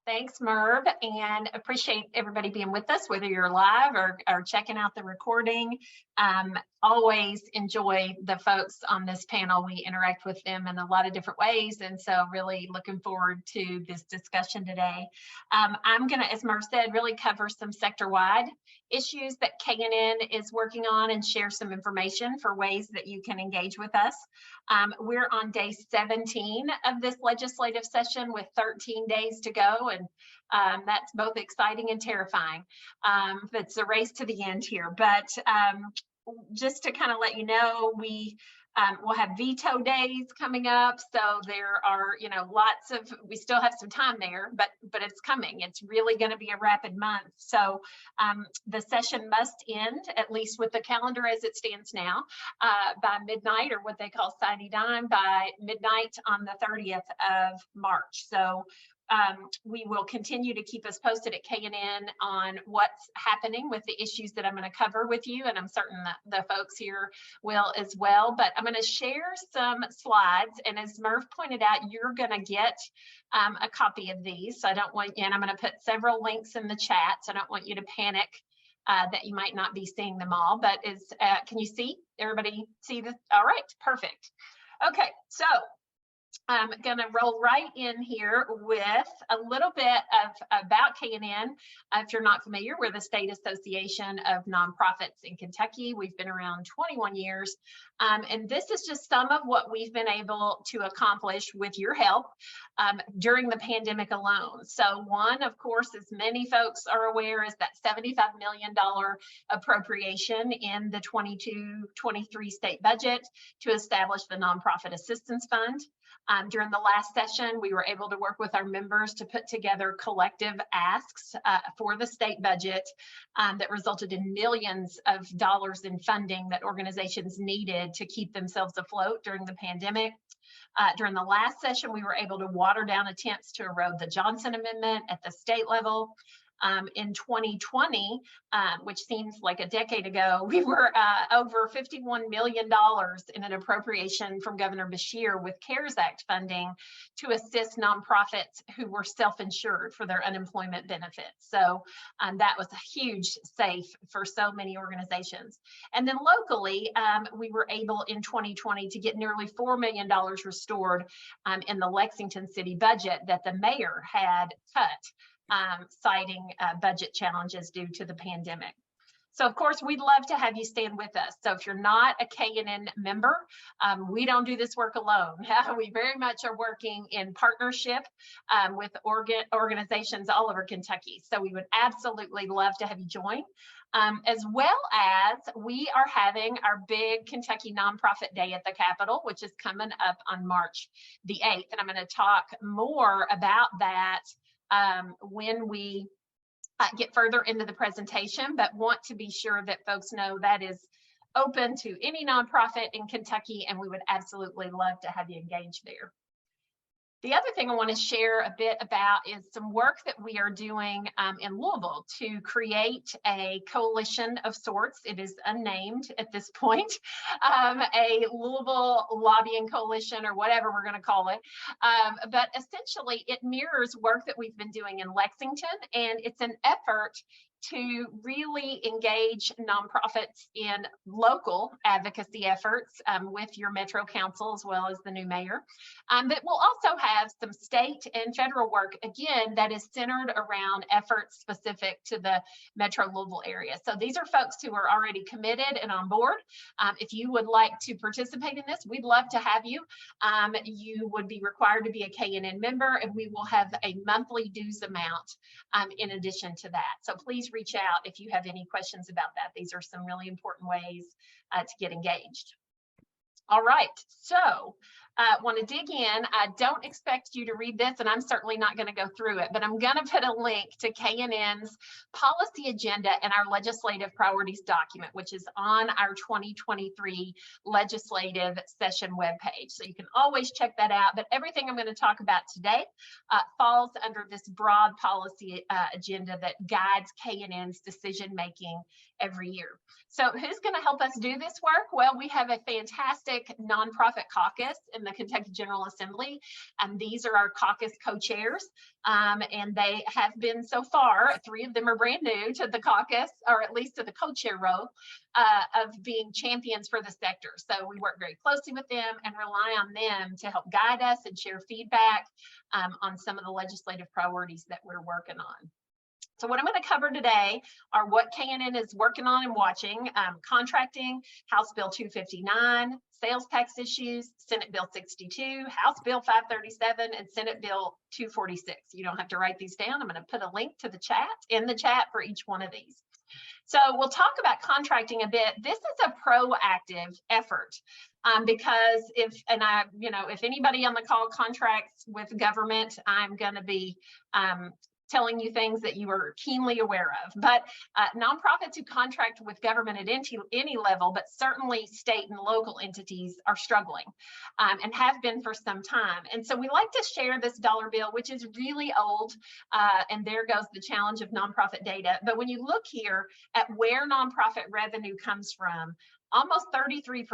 Thanks, Merv, and appreciate everybody being with us, whether you're live or checking out the recording. Always enjoy the folks on this panel. We interact with them in a lot of different ways, and so really looking forward to this discussion today. I'm going to, as Merv said, really cover some sector-wide issues that K&N is working on and share some information for ways that you can engage with us. We're on day 17 of this legislative session with 13 days to go, and that's both exciting and terrifying. It's a race to the end here, but just to kind of let you know, we'll have veto days coming up, so there are, lots of, we still have some time there, but it's coming. It's really going to be a rapid month. So the session must end, at least with the calendar as it stands now, by midnight, or what they call sine dime, by midnight on the 30th of March. So we will continue to keep us posted at K&N on what's happening with the issues that I'm going to cover with you, and I'm certain that the folks here will as well. But I'm going to share some slides, and as Merv pointed out, you're going to get a copy of these. So I don't want you, and I'm going to put several links in the chat, so I don't want you to panic that you might not be seeing them all. But can you see? Everybody see this? All right, perfect. Okay, so I'm going to roll right in here with a little bit about K&N. If you're not familiar, we're the State Association of Nonprofits in Kentucky. We've been around 21 years. And this is just some of what we've been able to accomplish with your help during the pandemic alone. So one, of course, as many folks are aware, is that $75 million appropriation in the 22-23 state budget to establish the Nonprofit Assistance Fund. During the last session, we were able to work with our members to put together collective asks for the state budget that resulted in millions of dollars in funding that organizations needed to keep themselves afloat during the pandemic. During the last session, we were able to water down attempts to erode the Johnson Amendment at the state level. In 2020, which seems like a decade ago, we were over $51 million in an appropriation from Governor Beshear with CARES Act funding to assist nonprofits who were self-insured for their unemployment benefits. So that was a huge save for so many organizations. And then locally, we were able in 2020 to get nearly $4 million restored in the Lexington city budget that the mayor had cut, citing budget challenges due to the pandemic. So of course, we'd love to have you stand with us. So if you're not a K&N member, we don't do this work alone. We very much are working in partnership with organizations all over Kentucky. So we would absolutely love to have you join. As well as we are having our big Kentucky Nonprofit Day at the Capitol, which is coming up on March the 8th. And I'm going to talk more about that when we get further into the presentation, but want to be sure that folks know that is open to any nonprofit in Kentucky, and we would absolutely love to have you engaged there. The other thing I want to share a bit about is some work that we are doing in Louisville to create a coalition of sorts. It is unnamed at this point, a Louisville lobbying coalition or whatever we're going to call it. But essentially it mirrors work that we've been doing in Lexington, and it's an effort to really engage nonprofits in local advocacy efforts with your Metro Council as well as the new mayor. But we'll also have some state and federal work, again, that is centered around efforts specific to the Metro Louisville area. So these are folks who are already committed and on board. If you would like to participate in this, we'd love to have you. You would be required to be a K&N member, and we will have a monthly dues amount in addition to that. So please reach out if you have any questions about that. These are some really important ways to get engaged. All right, so want to dig in. I don't expect you to read this, and I'm certainly not going to go through it, but I'm going to put a link to K&N's policy agenda and our legislative priorities document, which is on our 2023 legislative session webpage. So you can always check that out, but everything I'm going to talk about today falls under this broad policy agenda that guides K&N's decision making every year. So who's going to help us do this work? Well, we have a fantastic nonprofit caucus in the Kentucky General Assembly. These are our caucus co-chairs, and they have been so far, 3 of them are brand new to the caucus, or at least to the co-chair role, of being champions for the sector. So we work very closely with them and rely on them to help guide us and share feedback on some of the legislative priorities that we're working on. So what I'm going to cover today are what KNN is working on and watching: contracting, House Bill 259, sales tax issues, Senate Bill 62, House Bill 537, and Senate Bill 246. You don't have to write these down. I'm going to put a link to the chat in the chat for each one of these. So we'll talk about contracting a bit. This is a proactive effort because if anybody on the call contracts with government, I'm going to be telling you things that you are keenly aware of. But nonprofits who contract with government at any level, but certainly state and local entities, are struggling and have been for some time. And so we like to share this dollar bill, which is really old, and there goes the challenge of nonprofit data. But when you look here at where nonprofit revenue comes from, almost 33%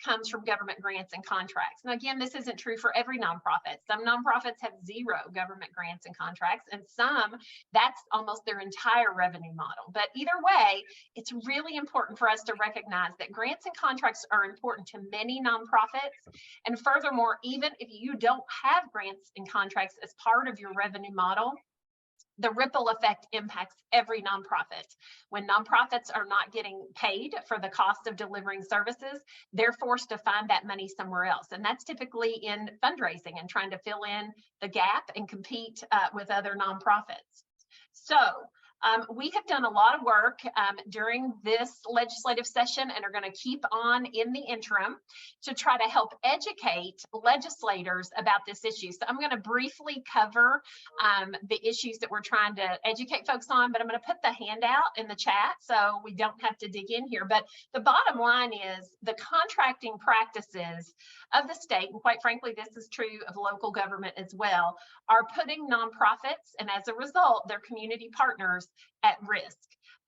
comes from government grants and contracts. Now, again, this isn't true for every nonprofit. Some nonprofits have 0 government grants and contracts, and some, that's almost their entire revenue model. But either way, it's really important for us to recognize that grants and contracts are important to many nonprofits. And furthermore, even if you don't have grants and contracts as part of your revenue model, the ripple effect impacts every nonprofit. When nonprofits are not getting paid for the cost of delivering services, they're forced to find that money somewhere else. And that's typically in fundraising and trying to fill in the gap and compete with other nonprofits. So we have done a lot of work during this legislative session and are going to keep on in the interim to try to help educate legislators about this issue. So I'm going to briefly cover the issues that we're trying to educate folks on, but I'm going to put the handout in the chat so we don't have to dig in here. But the bottom line is the contracting practices of the state, and quite frankly, this is true of local government as well, are putting nonprofits and as a result, their community partners at risk.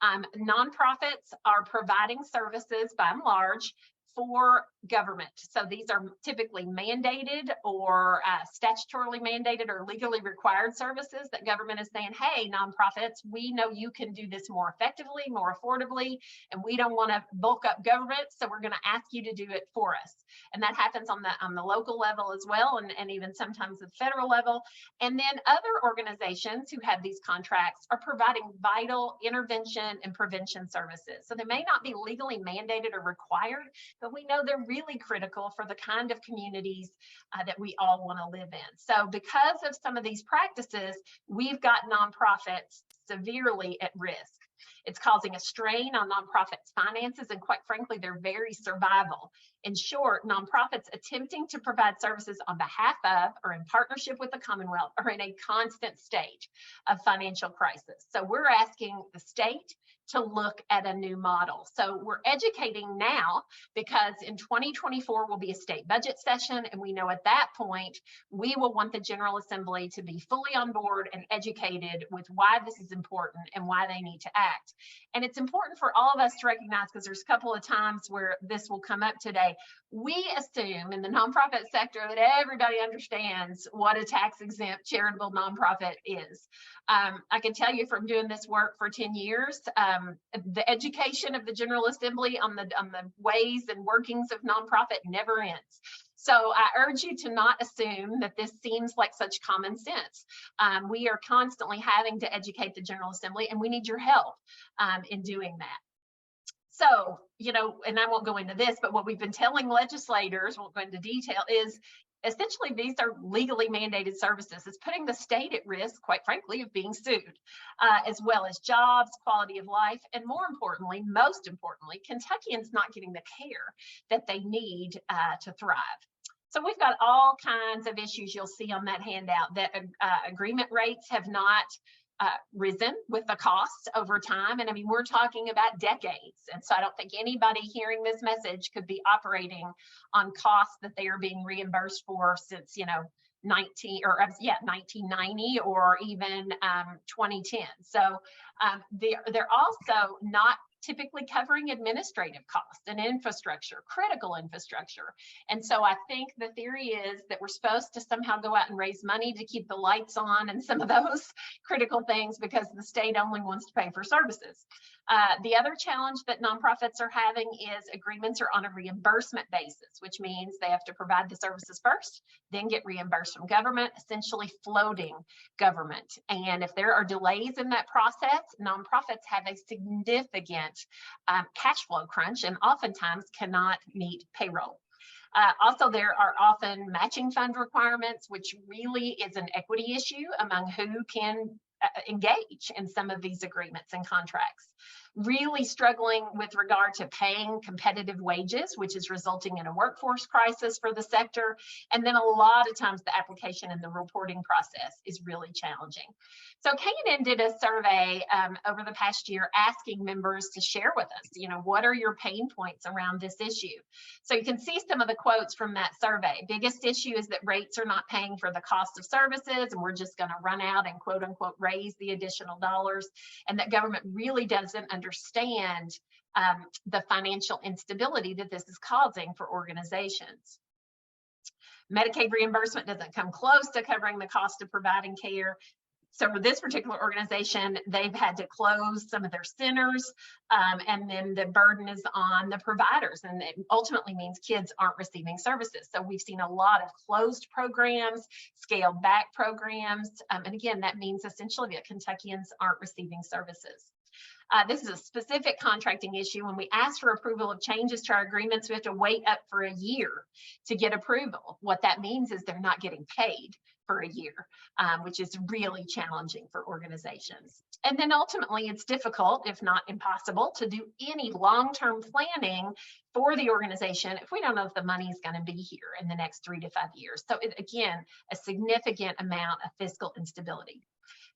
Nonprofits are providing services by and large for government. So these are typically mandated or statutorily mandated or legally required services that government is saying, hey, nonprofits, we know you can do this more effectively, more affordably, and we don't want to bulk up government, so we're going to ask you to do it for us. And that happens on the local level as well, and even sometimes the federal level. And then other organizations who have these contracts are providing vital intervention and prevention services. So they may not be legally mandated or required, but we know they're really critical for the kind of communities that we all want to live in. So because of some of these practices, we've got nonprofits severely at risk. It's causing a strain on nonprofits' finances and, quite frankly, their very survival. In short, nonprofits attempting to provide services on behalf of or in partnership with the Commonwealth are in a constant state of financial crisis. So we're asking the state to look at a new model. So we're educating now because in 2024 will be a state budget session, and we know at that point we will want the General Assembly to be fully on board and educated with why this is important and why they need to act. And it's important for all of us to recognize, because there's a couple of times where this will come up today, we assume in the nonprofit sector that everybody understands what a tax-exempt charitable nonprofit is. I can tell you from doing this work for 10 years, the education of the General Assembly on the ways and workings of nonprofit never ends. So I urge you to not assume that this seems like such common sense. We are constantly having to educate the General Assembly, and we need your help in doing that. So, and I won't go into this, but what we've been telling legislators, won't go into detail, is essentially these are legally mandated services. It's putting the state at risk, quite frankly, of being sued, as well as jobs, quality of life, and more importantly, most importantly, Kentuckians not getting the care that they need to thrive. So we've got all kinds of issues you'll see on that handout. That agreement rates have not risen with the cost over time. And I mean, we're talking about decades. And so I don't think anybody hearing this message could be operating on costs that they are being reimbursed for since, 1990 or even 2010. So they're also not typically covering administrative costs and infrastructure, critical infrastructure. And so I think the theory is that we're supposed to somehow go out and raise money to keep the lights on and some of those critical things because the state only wants to pay for services. The other challenge that nonprofits are having is agreements are on a reimbursement basis, which means they have to provide the services first, then get reimbursed from government, essentially floating government. And if there are delays in that process, nonprofits have a significant cash flow crunch and oftentimes cannot meet payroll. Also, there are often matching fund requirements, which really is an equity issue among who can engage in some of these agreements and contracts. Really struggling with regard to paying competitive wages, which is resulting in a workforce crisis for the sector. And then a lot of times the application and the reporting process is really challenging. So K&N did a survey over the past year asking members to share with us, what are your pain points around this issue? So you can see some of the quotes from that survey. Biggest issue is that rates are not paying for the cost of services, and we're just going to run out and quote unquote raise the additional dollars, and that government really doesn't understand the financial instability that this is causing for organizations. Medicaid reimbursement doesn't come close to covering the cost of providing care. So for this particular organization, they've had to close some of their centers, and then the burden is on the providers, and it ultimately means kids aren't receiving services. So we've seen a lot of closed programs, scaled back programs, and again, that means essentially that Kentuckians aren't receiving services. This is a specific contracting issue. When we ask for approval of changes to our agreements, we have to wait up for a year to get approval. What that means is they're not getting paid for a year, which is really challenging for organizations. And then ultimately, it's difficult, if not impossible, to do any long-term planning for the organization if we don't know if the money is going to be here in the next 3 to 5 years. So again, a significant amount of fiscal instability.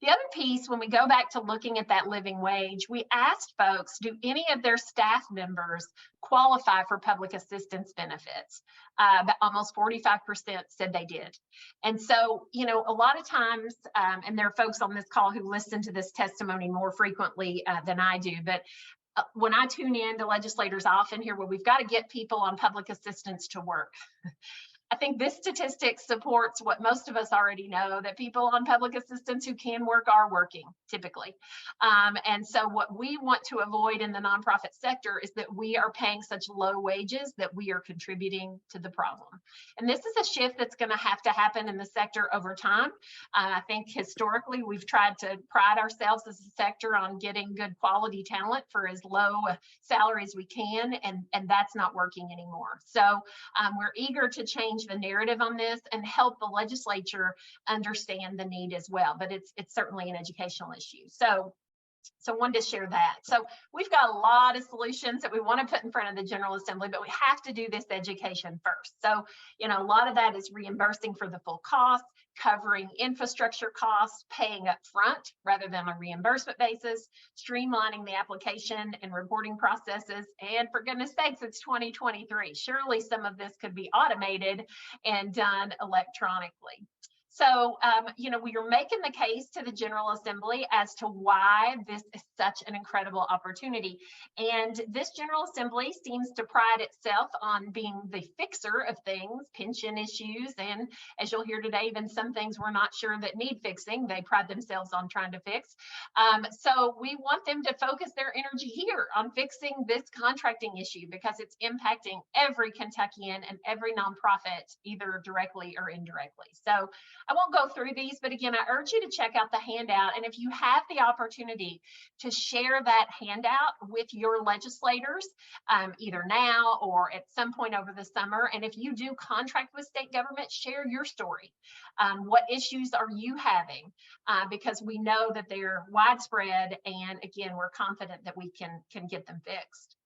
The other piece, when we go back to looking at that living wage, we asked folks, do any of their staff members qualify for public assistance benefits? But almost 45% said they did. And so, a lot of times, and there are folks on this call who listen to this testimony more frequently than I do, but when I tune in to legislators, I often hear, well, we've got to get people on public assistance to work. I think this statistic supports what most of us already know, that people on public assistance who can work are working typically. And so what we want to avoid in the nonprofit sector is that we are paying such low wages that we are contributing to the problem. And this is a shift that's going to happen in the sector over time. I think historically we've tried to pride ourselves as a sector on getting good quality talent for as low salary as we can, and that's not working anymore. So we're eager to change the narrative on this and help the legislature understand the need as well. But it's certainly an educational issue. So wanted to share that. So we've got a lot of solutions that we want to put in front of the General Assembly, but we have to do this education first. So, a lot of that is reimbursing for the full cost, covering infrastructure costs, paying up front rather than a reimbursement basis, streamlining the application and reporting processes. And for goodness sakes, it's 2023. Surely some of this could be automated and done electronically. So, we are making the case to the General Assembly as to why this is such an incredible opportunity. And this General Assembly seems to pride itself on being the fixer of things, pension issues, and as you'll hear today, even some things we're not sure that need fixing, they pride themselves on trying to fix. So we want them to focus their energy here on fixing this contracting issue because it's impacting every Kentuckian and every nonprofit, either directly or indirectly. So I won't go through these, but again, I urge you to check out the handout. And if you have the opportunity to share that handout with your legislators, either now or at some point over the summer, and if you do contract with state government, share your story. What issues are you having? Because we know that they're widespread, and again, we're confident that we can get them fixed.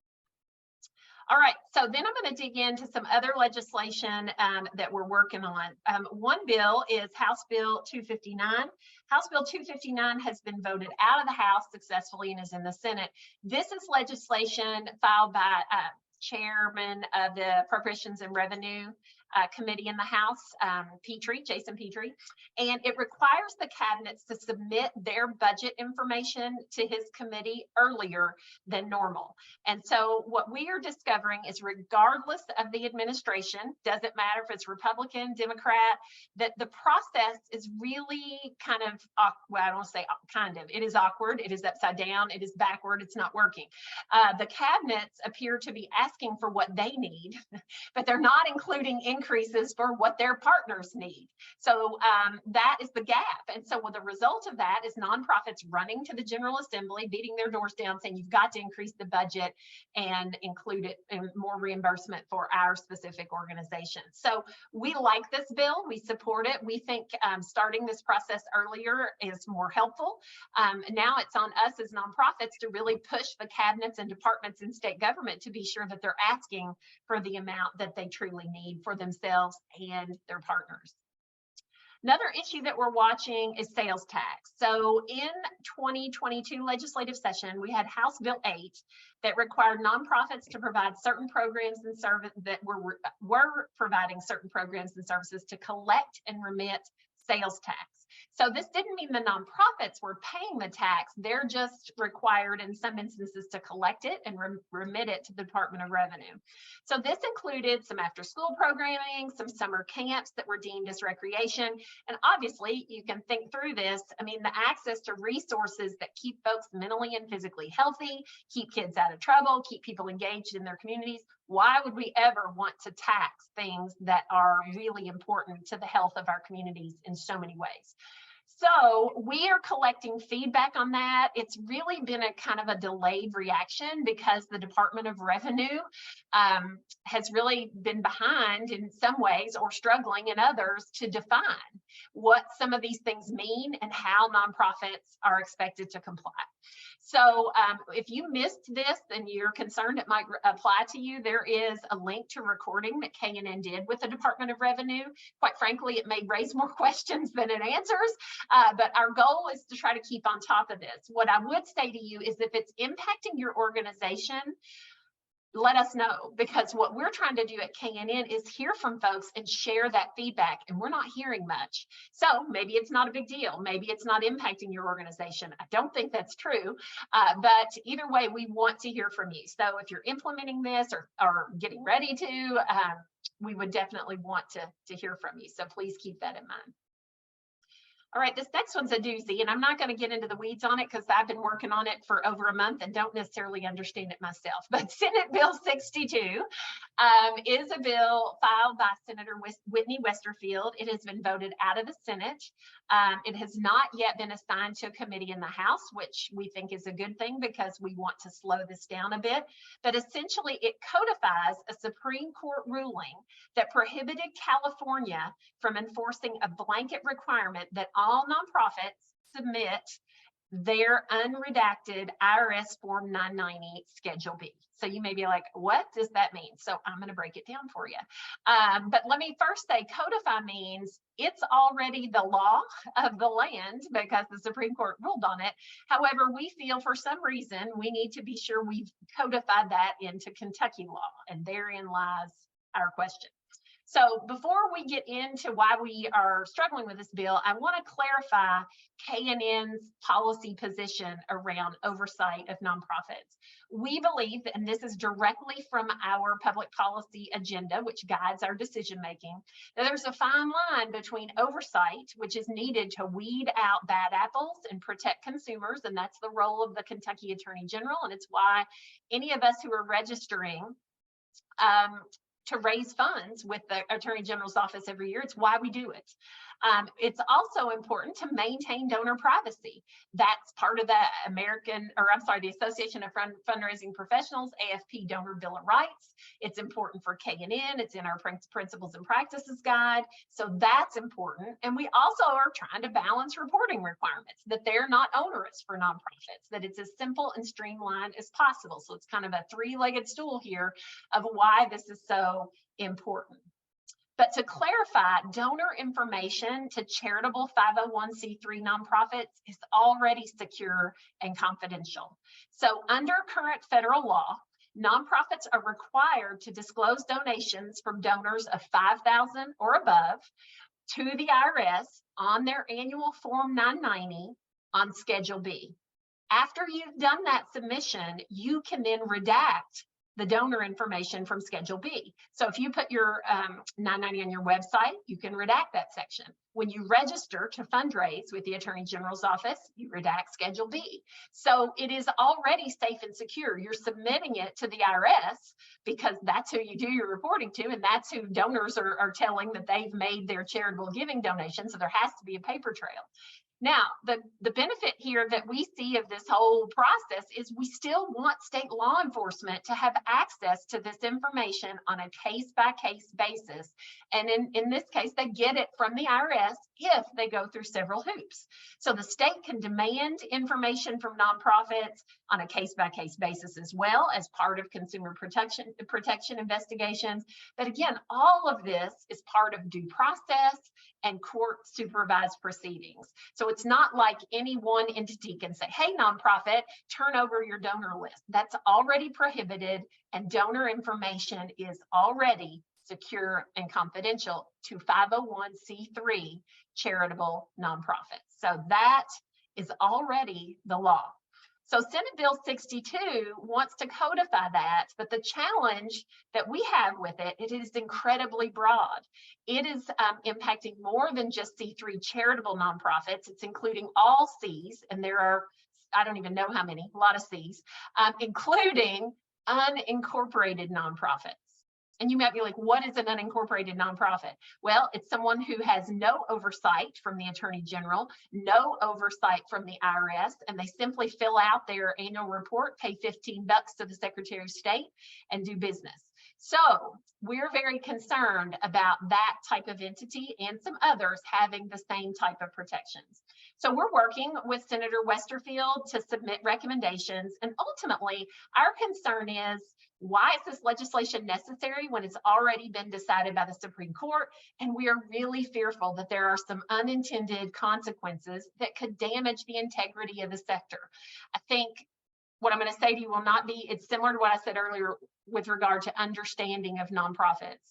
All right, so then I'm going to dig into some other legislation that we're working on. One bill is House Bill 259. House Bill 259 has been voted out of the House successfully and is in the Senate. This is legislation filed by Chairman of the Appropriations and Revenue, committee in the House, Jason Petrie, and it requires the cabinets to submit their budget information to his committee earlier than normal. And so what we are discovering is, regardless of the administration, doesn't matter if it's Republican, Democrat, that the process is really kind of, well, I don't say kind of, it is awkward, it is upside down, it is backward, it's not working. The cabinets appear to be asking for what they need, but they're not including increases for what their partners need. So that is the gap. And so the result of that is nonprofits running to the General Assembly, beating their doors down, saying you've got to increase the budget and include it in more reimbursement for our specific organization. So we like this bill, we support it. We think starting this process earlier is more helpful. Now it's on us as nonprofits to really push the cabinets and departments in state government to be sure that they're asking for the amount that they truly need for themselves and their partners. Another issue that we're watching is sales tax. So in 2022 legislative session, we had House Bill 8 that required nonprofits to provide certain programs and services that were providing certain programs and services to collect and remit sales tax. So this didn't mean the nonprofits were paying the tax. They're just required in some instances to collect it and remit it to the Department of Revenue. So this included some after-school programming, some summer camps that were deemed as recreation. And obviously, you can think through this. I mean, the access to resources that keep folks mentally and physically healthy, keep kids out of trouble, keep people engaged in their communities. Why would we ever want to tax things that are really important to the health of our communities in so many ways? So we are collecting feedback on that. It's really been a kind of a delayed reaction because the Department of Revenue has really been behind in some ways or struggling in others to define what some of these things mean and how nonprofits are expected to comply. So if you missed this and you're concerned it might apply to you, there is a link to recording that KNN did with the Department of Revenue. Quite frankly, it may raise more questions than it answers, but our goal is to try to keep on top of this. What I would say to you is if it's impacting your organization, let us know, because what we're trying to do at KNN is hear from folks and share that feedback, and we're not hearing much. So maybe it's not a big deal. Maybe it's not impacting your organization. I don't think that's true, but either way, we want to hear from you. So if you're implementing this or getting ready to, we would definitely want to hear from you. So please keep that in mind. All right, this next one's a doozy, and I'm not going to get into the weeds on it because I've been working on it for over a month and don't necessarily understand it myself. But Senate Bill 62 is a bill filed by Senator Whitney Westerfield. It has been voted out of the Senate. It has not yet been assigned to a committee in the House, which we think is a good thing because we want to slow this down a bit. But essentially, it codifies a Supreme Court ruling that prohibited California from enforcing a blanket requirement that all nonprofits submit their unredacted IRS Form 990 Schedule B. So you may be like, what does that mean? So I'm going to break it down for you. But let me first say codify means it's already the law of the land because the Supreme Court ruled on it. However, we feel for some reason we need to be sure we've codified that into Kentucky law, and therein lies our question. So before we get into why we are struggling with this bill, I want to clarify KNN's policy position around oversight of nonprofits. We believe, and this is directly from our public policy agenda, which guides our decision making, that there's a fine line between oversight, which is needed to weed out bad apples and protect consumers, and that's the role of the Kentucky Attorney General, and it's why any of us who are registering to raise funds with the Attorney General's office every year. It's why we do it. It's also important to maintain donor privacy. That's part of the Association of Fundraising Professionals, AFP Donor Bill of Rights. It's important for KNN. It's in our Principles and Practices Guide. So that's important. And we also are trying to balance reporting requirements, that they're not onerous for nonprofits, that it's as simple and streamlined as possible. So it's kind of a three-legged stool here of why this is so important. But to clarify, donor information to charitable 501c3 nonprofits is already secure and confidential. So under current federal law, Nonprofits are required to disclose donations from donors of $5,000 or above to the IRS on their annual Form 990 on Schedule B. After you've done that submission, you can then redact the donor information from Schedule B. So if you put your 990 on your website, you can redact that section. When you register to fundraise with the Attorney General's office, you redact Schedule B. So it is already safe and secure. You're submitting it to the IRS because that's who you do your reporting to, and that's who donors are telling that they've made their charitable giving donations. So there has to be a paper trail. Now, the benefit here that we see of this whole process is we still want state law enforcement to have access to this information on a case-by-case basis. And in this case, they get it from the IRS if they go through several hoops. So the state can demand information from nonprofits on a case-by-case basis as well as part of consumer protection investigations. But again, all of this is part of due process and court supervised proceedings. So it's not like any one entity can say, hey, nonprofit, turn over your donor list. That's already prohibited, and donor information is already secure and confidential to 501c3 charitable nonprofits. So that is already the law. So Senate Bill 62 wants to codify that, but the challenge that we have with it, it is incredibly broad. It is impacting more than just C3 charitable nonprofits. It's including all Cs, and there are, I don't even know how many, a lot of Cs, including unincorporated nonprofits. And you might be like, what is an unincorporated nonprofit? Well, it's someone who has no oversight from the Attorney General, no oversight from the IRS, and they simply fill out their annual report, pay $15 to the Secretary of State, and do business. So we're very concerned about that type of entity and some others having the same type of protections. So we're working with Senator Westerfield to submit recommendations. And ultimately, our concern is, why is this legislation necessary when it's already been decided by the Supreme Court? And we are really fearful that there are some unintended consequences that could damage the integrity of the sector. I think what I'm going to say to you will not be, it's similar to what I said earlier with regard to understanding of nonprofits.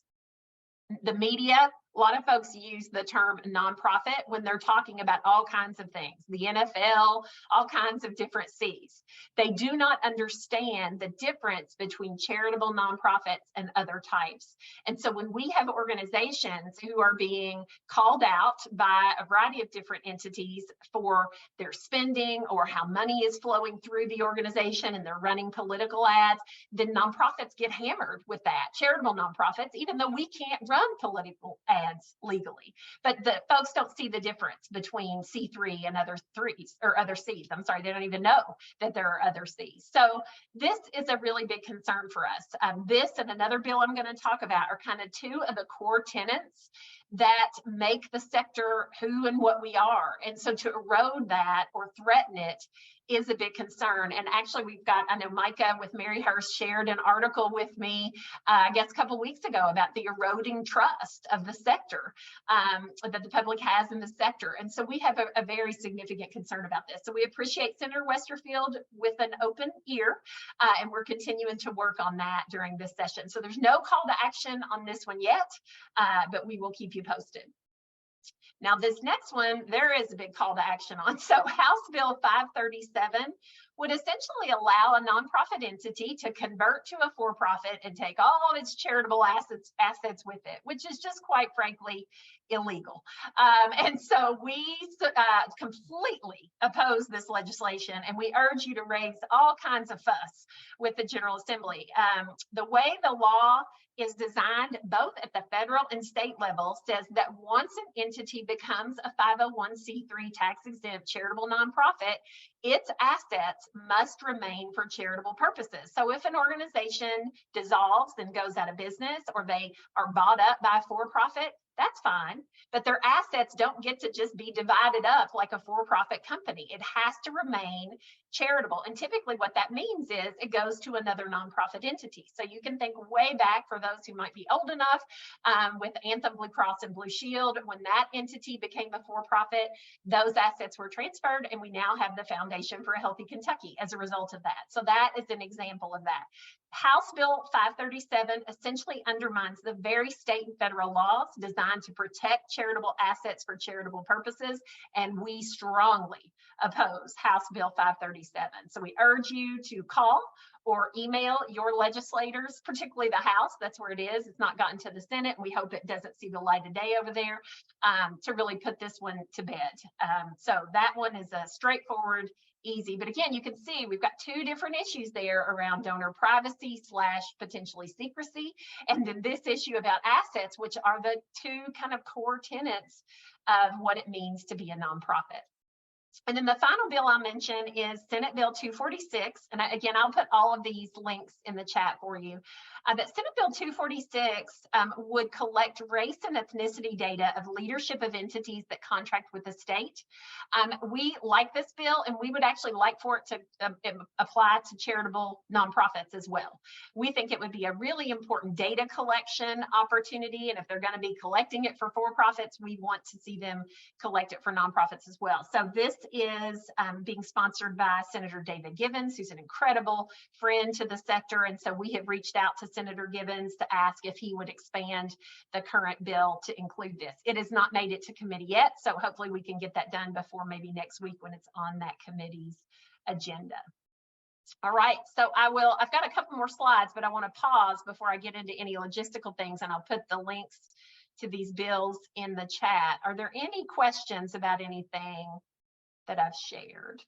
The media, a lot of folks use the term nonprofit when they're talking about all kinds of things, the NFL, all kinds of different Cs. They do not understand the difference between charitable nonprofits and other types. And so when we have organizations who are being called out by a variety of different entities for their spending or how money is flowing through the organization and they're running political ads, then nonprofits get hammered with that. Charitable nonprofits, even though we can't run political ads legally, but the folks don't see the difference between C3 and other threes or other Cs. I'm sorry, they don't even know that there are other Cs. So this is a really big concern for us. This and another bill I'm going to talk about are kind of two of the core tenets that make the sector who and what we are. And so to erode that or threaten it is a big concern. And actually we've got, I know Micah with Mary Hurst shared an article with me, I guess a couple of weeks ago about the eroding trust of the sector that the public has in the sector. And so we have a very significant concern about this. So we appreciate Senator Westerfield with an open ear, and we're continuing to work on that during this session. So there's no call to action on this one yet, but we will keep you posted. Now, this next one, there is a big call to action on. So House Bill 537 would essentially allow a nonprofit entity to convert to a for-profit and take all of its charitable assets with it, which is just quite frankly illegal. And so we completely oppose this legislation, and we urge you to raise all kinds of fuss with the General Assembly. The way the law is designed both at the federal and state level says that once an entity becomes a 501c3 tax-exempt charitable nonprofit, its assets must remain for charitable purposes. So if an organization dissolves and goes out of business, or they are bought up by a for-profit, that's fine, but their assets don't get to just be divided up like a for-profit company. It has to remain charitable. And typically what that means is it goes to another nonprofit entity. So you can think way back for those who might be old enough, with Anthem Blue Cross and Blue Shield, when that entity became a for-profit, those assets were transferred, and we now have the Foundation for a Healthy Kentucky as a result of that. So that is an example of that. House Bill 537 essentially undermines the very state and federal laws designed to protect charitable assets for charitable purposes, and we strongly oppose House Bill 537. So we urge you to call or email your legislators, particularly the House. That's where it is. It's not gotten to the Senate, and we hope it doesn't see the light of day over there, to really put this one to bed. So that one is a straightforward, easy. But again, you can see we've got two different issues there around donor privacy / potentially secrecy, and then this issue about assets, which are the two kind of core tenets of what it means to be a nonprofit. And then the final bill I'll mention is Senate Bill 246. And again, I'll put all of these links in the chat for you. But Senate Bill 246 would collect race and ethnicity data of leadership of entities that contract with the state. We like this bill, and we would actually like for it to apply to charitable nonprofits as well. We think it would be a really important data collection opportunity. And if they're going to be collecting it for for-profits, we want to see them collect it for nonprofits as well. So this is being sponsored by Senator David Givens, who's an incredible friend to the sector. And so we have reached out to Senator Givens to ask if he would expand the current bill to include this. It has not made it to committee yet, so hopefully we can get that done before maybe next week when it's on that committee's agenda. All right, so I've got a couple more slides, but I want to pause before I get into any logistical things, and I'll put the links to these bills in the chat. Are there any questions about anything that I've shared?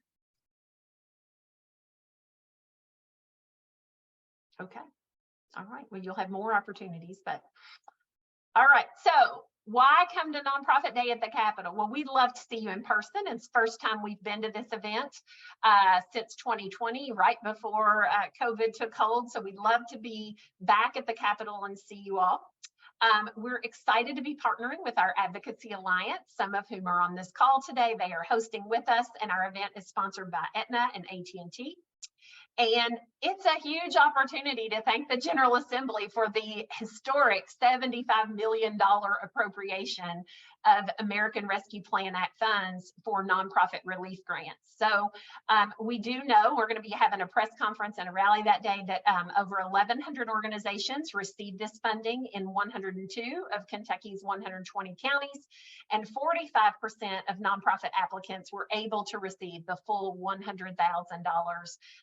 Okay. All right, well, you'll have more opportunities, but all right, so why come to Nonprofit Day at the Capitol? Well, we'd love to see you in person. It's the first time we've been to this event since 2020, right before COVID took hold. So we'd love to be back at the Capitol and see you all. We're excited to be partnering with our Advocacy Alliance, some of whom are on this call today. They are hosting with us, and our event is sponsored by Aetna and AT&T. And it's a huge opportunity to thank the General Assembly for the historic $75 million appropriation of American Rescue Plan Act funds for nonprofit relief grants. So we do know we're going to be having a press conference and a rally that day that over 1,100 organizations received this funding in 102 of Kentucky's 120 counties, and 45% of nonprofit applicants were able to receive the full $100,000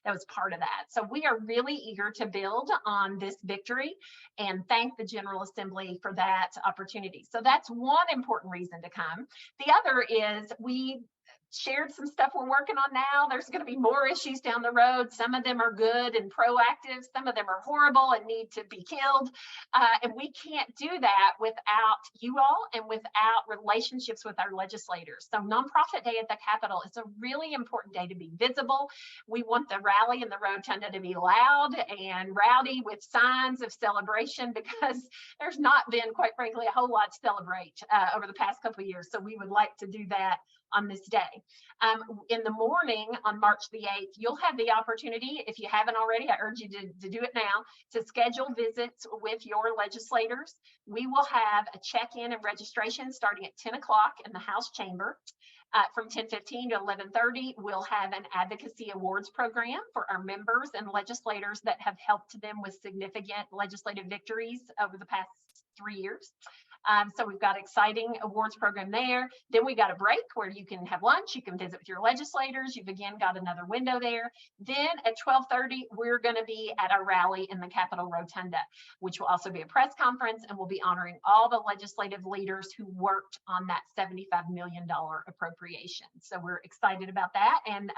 that was part of that. So we are really eager to build on this victory and thank the General Assembly for that opportunity. So that's one important reason to come. The other is we shared some stuff we're working on now. There's going to be more issues down the road. Some of them are good and proactive. Some of them are horrible and need to be killed. And we can't do that without you all and without relationships with our legislators. So Nonprofit Day at the Capitol is a really important day to be visible. We want the rally and the rotunda to be loud and rowdy with signs of celebration, because there's not been, quite frankly, a whole lot to celebrate over the past couple of years. So we would like to do that on this day. In the morning on March the 8th, you'll have the opportunity, if you haven't already, I urge you to do it now, to schedule visits with your legislators. We will have a check-in and registration starting at 10 o'clock in the House chamber. From 10:15 to 11:30, we'll have an advocacy awards program for our members and legislators that have helped them with significant legislative victories over the past 3 years. So we've got an exciting awards program there. Then we got a break where you can have lunch, you can visit with your legislators. You've again got another window there. Then at 12:30, we're going to be at our rally in the Capitol Rotunda, which will also be a press conference, and we'll be honoring all the legislative leaders who worked on that $75 million appropriation. So we're excited about that. And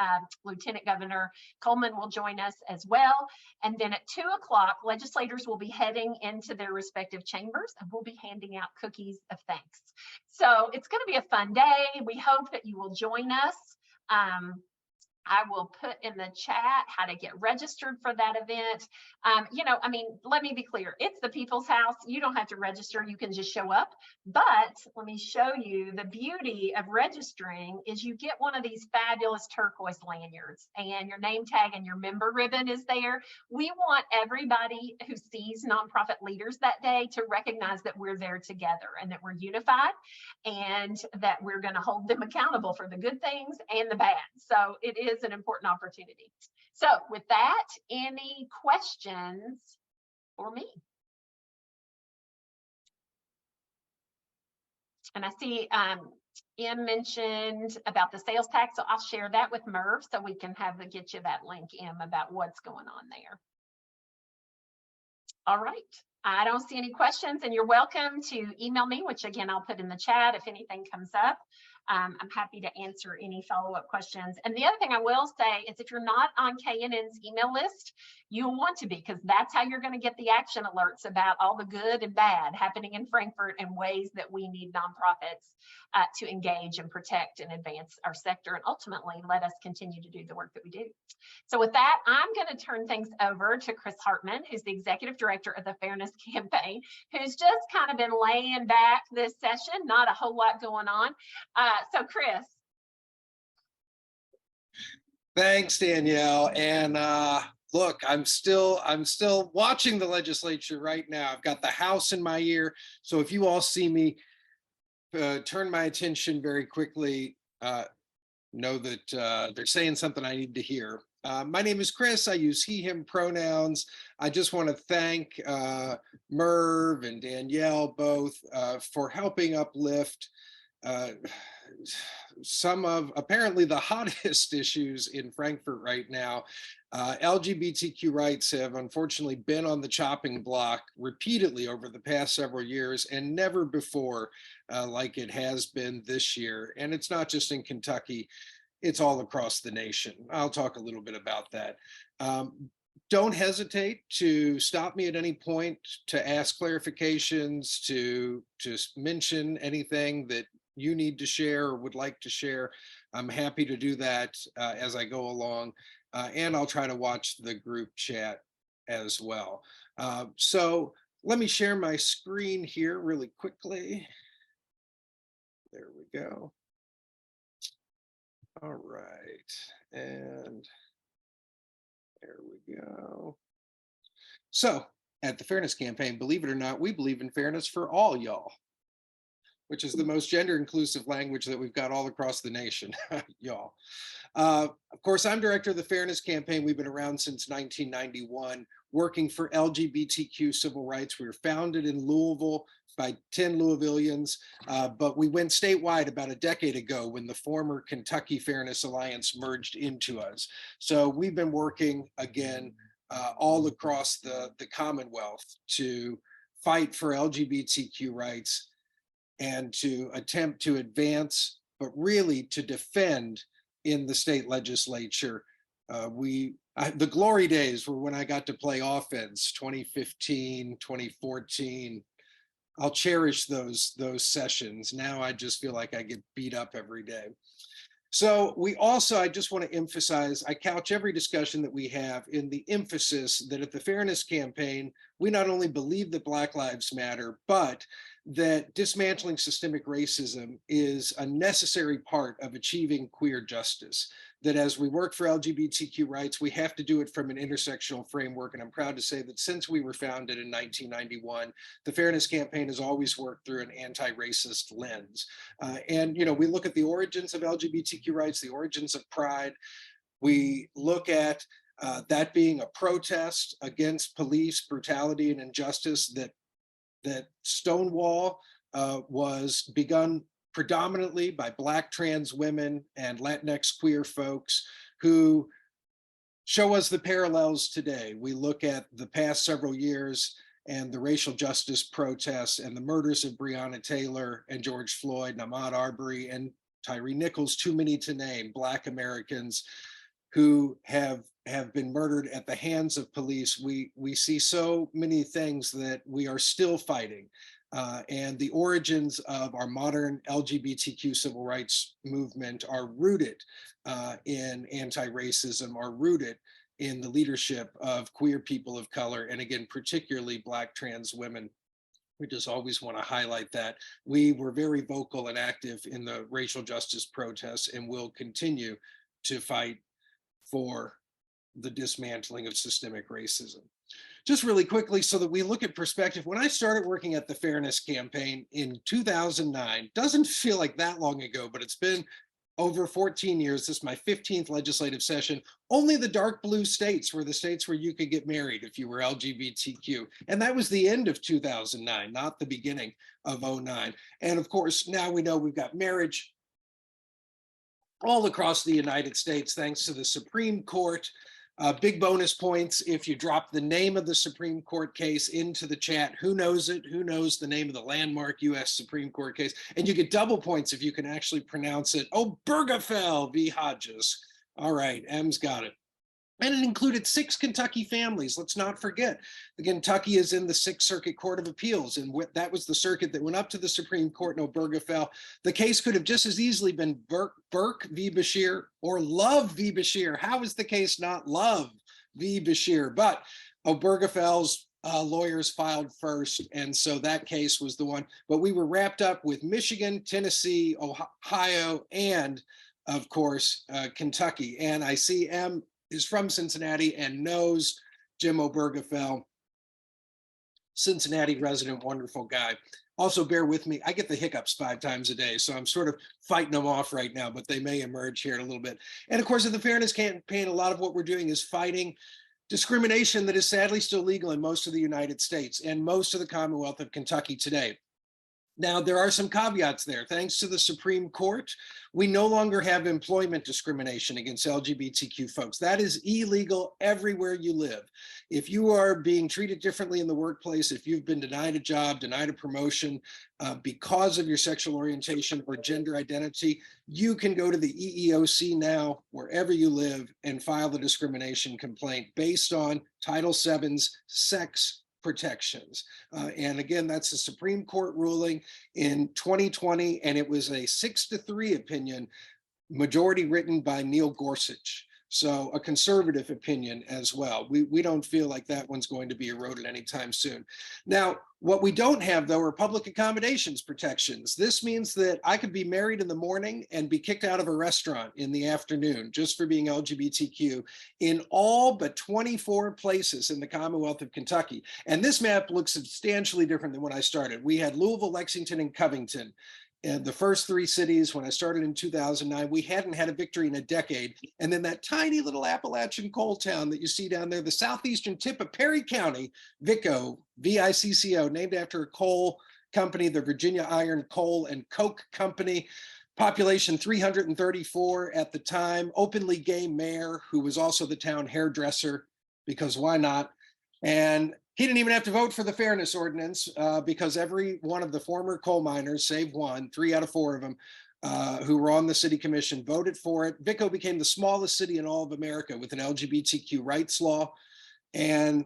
Lieutenant Governor Coleman will join us as well. And then at 2 o'clock, legislators will be heading into their respective chambers, and we'll be handing out cookies of thanks. So it's going to be a fun day. We hope that you will join us. I will put in the chat how to get registered for that event. You know, I mean, let me be clear. It's the People's House. You don't have to register. You can just show up. But let me show you the beauty of registering is you get one of these fabulous turquoise lanyards and your name tag and your member ribbon is there. We want everybody who sees nonprofit leaders that day to recognize that we're there together and that we're unified and that we're going to hold them accountable for the good things and the bad. So it is an important opportunity. So with that, any questions for me? And I see Em mentioned about the sales tax, so I'll share that with Merv so we can get you that link, Em, about what's going on there. All right. I don't see any questions, and you're welcome to email me, which again, I'll put in the chat if anything comes up. I'm happy to answer any follow-up questions. And the other thing I will say is if you're not on KNN's email list, you'll want to be, because that's how you're going to get the action alerts about all the good and bad happening in Frankfort and ways that we need nonprofits to engage and protect and advance our sector and ultimately let us continue to do the work that we do. So with that, I'm going to turn things over to Chris Hartman, who's the Executive Director of the Fairness Campaign, who's just kind of been laying back this session, not a whole lot going on. So Chris. Thanks, Danielle. And look, I'm still watching the legislature right now. I've got the House in my ear. So if you all see me turn my attention very quickly, know that they're saying something I need to hear. My name is Chris. I use he, him pronouns. I just want to thank Merv and Danielle both for helping uplift some of apparently the hottest issues in Frankfort right now. LGBTQ rights have unfortunately been on the chopping block repeatedly over the past several years and never before like it has been this year. And it's not just in Kentucky, it's all across the nation. I'll talk a little bit about that. Don't hesitate to stop me at any point to ask clarifications, to mention anything that you need to share or would like to share. I'm happy to do that as I go along, and I'll try to watch the group chat as well. So let me share my screen here really quickly. There we go. All right, and there we go. So at the Fairness Campaign, believe it or not, we believe in fairness for all y'all, which is the most gender inclusive language that we've got all across the nation, y'all. Of course, I'm director of the Fairness Campaign. We've been around since 1991, working for LGBTQ civil rights. We were founded in Louisville by 10 Louisvillians, but we went statewide about a decade ago when the former Kentucky Fairness Alliance merged into us. So we've been working again all across the Commonwealth to fight for LGBTQ rights and to attempt to advance, but really to defend in the state legislature. The glory days were when I got to play offense, 2015, 2014. I'll cherish those sessions. Now I just feel like I get beat up every day. So I just want to emphasize, I couch every discussion that we have in the emphasis that at the Fairness Campaign, we not only believe that Black Lives Matter, but that dismantling systemic racism is a necessary part of achieving queer justice. That as we work for LGBTQ rights, we have to do it from an intersectional framework. And I'm proud to say that since we were founded in 1991, the Fairness Campaign has always worked through an anti-racist lens. And, you know, we look at the origins of LGBTQ rights, the origins of Pride. We look at that being a protest against police brutality and injustice, that Stonewall was begun predominantly by Black trans women and Latinx queer folks who show us the parallels today. We look at the past several years and the racial justice protests and the murders of Breonna Taylor and George Floyd, Ahmaud Arbery and Tyree Nichols, too many to name, Black Americans who have been murdered at the hands of police. We see so many things that we are still fighting. and the origins of our modern LGBTQ civil rights movement are rooted in anti-racism, are rooted in the leadership of queer people of color, and again, particularly Black trans women. We just always want to highlight that. We were very vocal and active in the racial justice protests and will continue to fight for the dismantling of systemic racism. Just really quickly, so that we look at perspective, when I started working at the Fairness Campaign in 2009, doesn't feel like that long ago, but it's been over 14 years. This is my 15th legislative session. Only the dark blue states were the states where you could get married if you were LGBTQ. And that was the end of 2009, not the beginning of 2009. And of course, now we know we've got marriage all across the United States, thanks to the Supreme Court. Big bonus points if you drop the name of the Supreme Court case into the chat. Who knows it? Who knows the name of the landmark US Supreme Court case? And you get double points if you can actually pronounce it. Obergefell v. Hodges. All right, M's got it. And it included 6 Kentucky families. Let's not forget, the Kentucky is in the 6th Circuit Court of Appeals, and that was the circuit that went up to the Supreme Court in Obergefell. The case could have just as easily been Burke v. Beshear or Love v. Beshear. How is the case not Love v. Beshear? But Obergefell's lawyers filed first, and so that case was the one. But we were wrapped up with Michigan, Tennessee, Ohio, and of course, Kentucky. And I see M is from Cincinnati and knows Jim Obergefell, Cincinnati resident, wonderful guy. Also, bear with me, I get the hiccups 5 times a day, so I'm sort of fighting them off right now, but they may emerge here in a little bit. And of course, in the Fairness Campaign, a lot of what we're doing is fighting discrimination that is sadly still legal in most of the United States and most of the Commonwealth of Kentucky today. Now, there are some caveats there. Thanks to the Supreme Court, we no longer have employment discrimination against LGBTQ folks. That is illegal everywhere you live. If you are being treated differently in the workplace, if you've been denied a job, denied a promotion because of your sexual orientation or gender identity, you can go to the EEOC now, wherever you live, and file the discrimination complaint based on Title VII's sex protections. And again, that's a Supreme Court ruling in 2020, and it was a 6-3 opinion, majority written by Neil Gorsuch. So a conservative opinion as well. We don't feel like that one's going to be eroded anytime soon. Now, what we don't have, though, are public accommodations protections. This means that I could be married in the morning and be kicked out of a restaurant in the afternoon just for being LGBTQ in all but 24 places in the Commonwealth of Kentucky. And this map looks substantially different than when I started. We had Louisville, Lexington, and Covington. And the first 3 cities, when I started in 2009, we hadn't had a victory in a decade. And then that tiny little Appalachian coal town that you see down there, the southeastern tip of Perry County, VICCO, V-I-C-C-O, named after a coal company, the Virginia Iron, Coal, and Coke Company. Population 334 at the time, openly gay mayor, who was also the town hairdresser, because why not? And he didn't even have to vote for the fairness ordinance because every one of the former coal miners, save one, 3 out of 4 of them, who were on the city commission, voted for it. VICCO became the smallest city in all of America with an LGBTQ rights law. And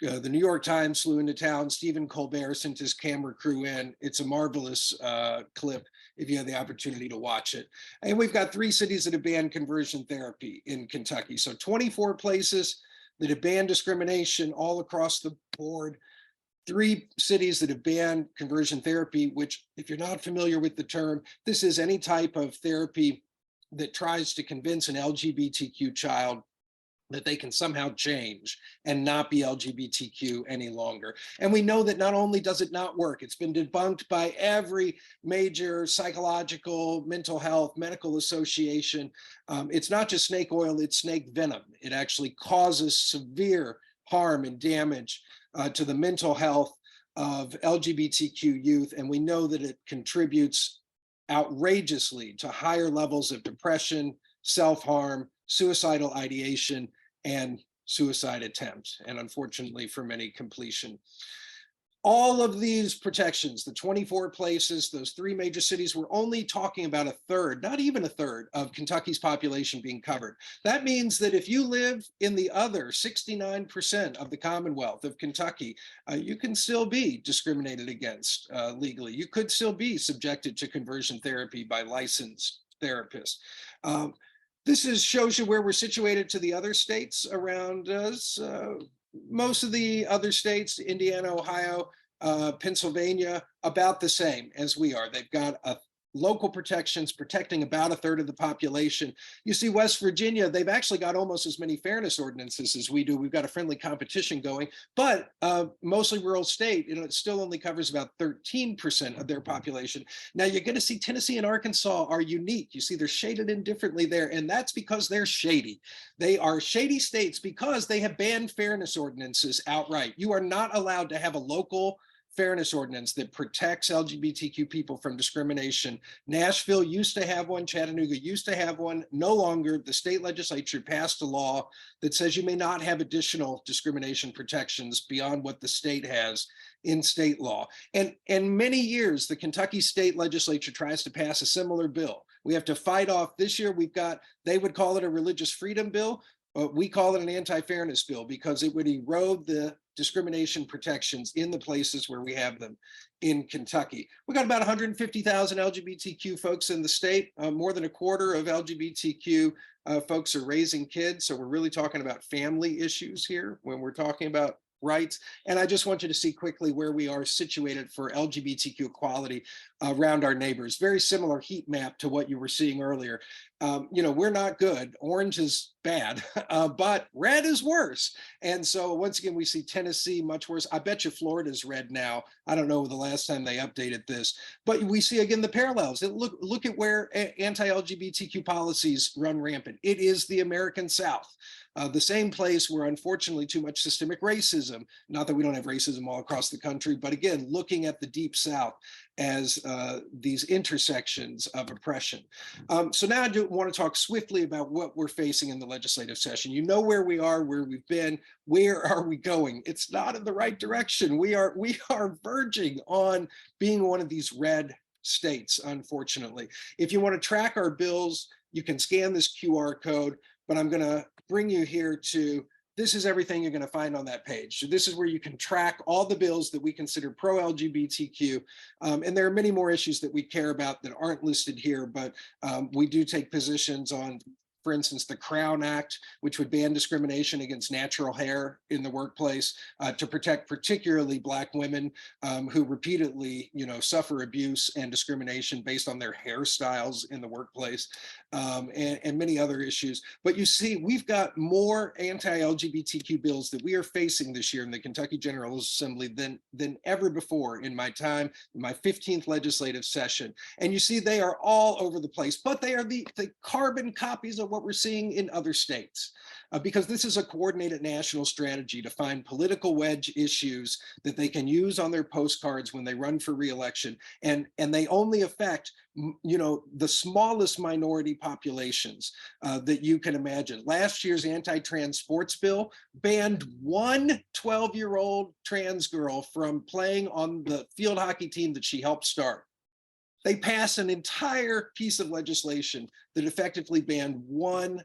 the New York Times flew into town. Stephen Colbert sent his camera crew in. It's a marvelous clip if you have the opportunity to watch it. And we've got 3 cities that have banned conversion therapy in Kentucky. So 24 places that have banned discrimination all across the board, 3 cities that have banned conversion therapy, which, if you're not familiar with the term, this is any type of therapy that tries to convince an LGBTQ child that they can somehow change and not be LGBTQ any longer. And we know that not only does it not work, it's been debunked by every major psychological, mental health, medical association. It's not just snake oil, it's snake venom. It actually causes severe harm and damage to the mental health of LGBTQ youth. And we know that it contributes outrageously to higher levels of depression, self-harm, suicidal ideation, and suicide attempts, and unfortunately for many, completion. all of these protections, the 24 places, those 3 major cities, we're only talking about a third, not even a third of Kentucky's population being covered. That means that if you live in the other 69% of the Commonwealth of Kentucky, you can still be discriminated against legally. You could still be subjected to conversion therapy by licensed therapists. This shows you where we're situated to the other states around us. Most of the other states, Indiana, Ohio, Pennsylvania, about the same as we are. They've got local protections protecting about a third of the population. You see West Virginia, they've actually got almost as many fairness ordinances as we do. We've got a friendly competition going, but mostly rural state, it still only covers about 13% of their population. Now you're going to see Tennessee and Arkansas are unique. You see they're shaded in differently there, and that's because they're shady. They are shady states because they have banned fairness ordinances outright. You are not allowed to have a local fairness ordinance that protects LGBTQ people from discrimination. Nashville used to have one, Chattanooga used to have one, no longer. The state legislature passed a law that says you may not have additional discrimination protections beyond what the state has in state law. And many years, the Kentucky state legislature tries to pass a similar bill. We have to fight off. This year we've got, they would call it a religious freedom bill. We call it an anti-fairness bill because it would erode the discrimination protections in the places where we have them in Kentucky. We got about 150,000 LGBTQ folks in the state. More than a quarter of LGBTQ folks are raising kids. So we're really talking about family issues here when we're talking about rights. And I just want you to see quickly where we are situated for LGBTQ equality around our neighbors. Very similar heat map to what you were seeing earlier. We're not good. Orange is bad, but red is worse. And so once again, we see Tennessee much worse. I bet you Florida's red now. I don't know the last time they updated this, but we see again the parallels. Look at where anti-LGBTQ policies run rampant. It is the American South. The same place where unfortunately too much systemic racism, not that we don't have racism all across the country, but again, looking at the Deep South as these intersections of oppression. So now I do want to talk swiftly about what we're facing in the legislative session. You know where we are, where we've been, where are we going? It's not in the right direction. We are verging on being one of these red states, unfortunately. If you want to track our bills, you can scan this QR code, but I'm going to bring you here to, this is everything you're going to find on that page. So this is where you can track all the bills that we consider pro-LGBTQ. And there are many more issues that we care about that aren't listed here, but we do take positions on, for instance, the Crown Act, which would ban discrimination against natural hair in the workplace to protect particularly Black women who repeatedly, suffer abuse and discrimination based on their hairstyles in the workplace, and many other issues. But you see, we've got more anti-LGBTQ bills that we are facing this year in the Kentucky General Assembly than ever before in my time, in my 15th legislative session. And you see, they are all over the place, but they are the carbon copies of what we're seeing in other states, because this is a coordinated national strategy to find political wedge issues that they can use on their postcards when they run for re-election, and they only affect the smallest minority populations that you can imagine. Last year's anti-trans sports bill banned one 12-year-old trans girl from playing on the field hockey team that she helped start. They passed an entire piece of legislation that effectively banned one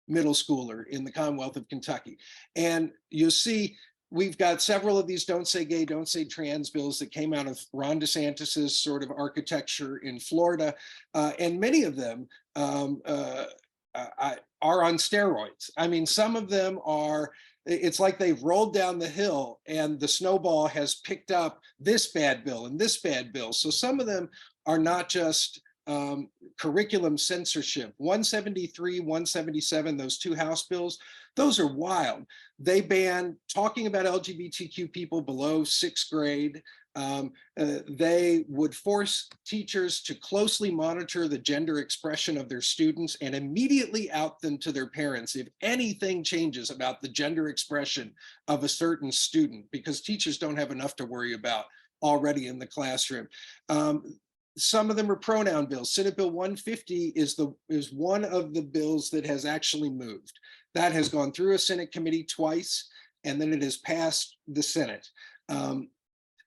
middle schooler in the Commonwealth of Kentucky. And you'll see we've got several of these don't say gay, don't say trans bills that came out of Ron DeSantis's sort of architecture in Florida. And many of them are on steroids. I mean, some of them are, it's like they've rolled down the hill and the snowball has picked up this bad bill and this bad bill. So some of them are not just curriculum censorship. 173, 177, those two House bills, those are wild. They ban talking about LGBTQ people below 6th grade. They would force teachers to closely monitor the gender expression of their students and immediately out them to their parents if anything changes about the gender expression of a certain student, because teachers don't have enough to worry about already in the classroom. Some of them are pronoun bills. Senate Bill 150 is one of the bills that has actually moved. That has gone through a Senate committee twice, and then it has passed the Senate.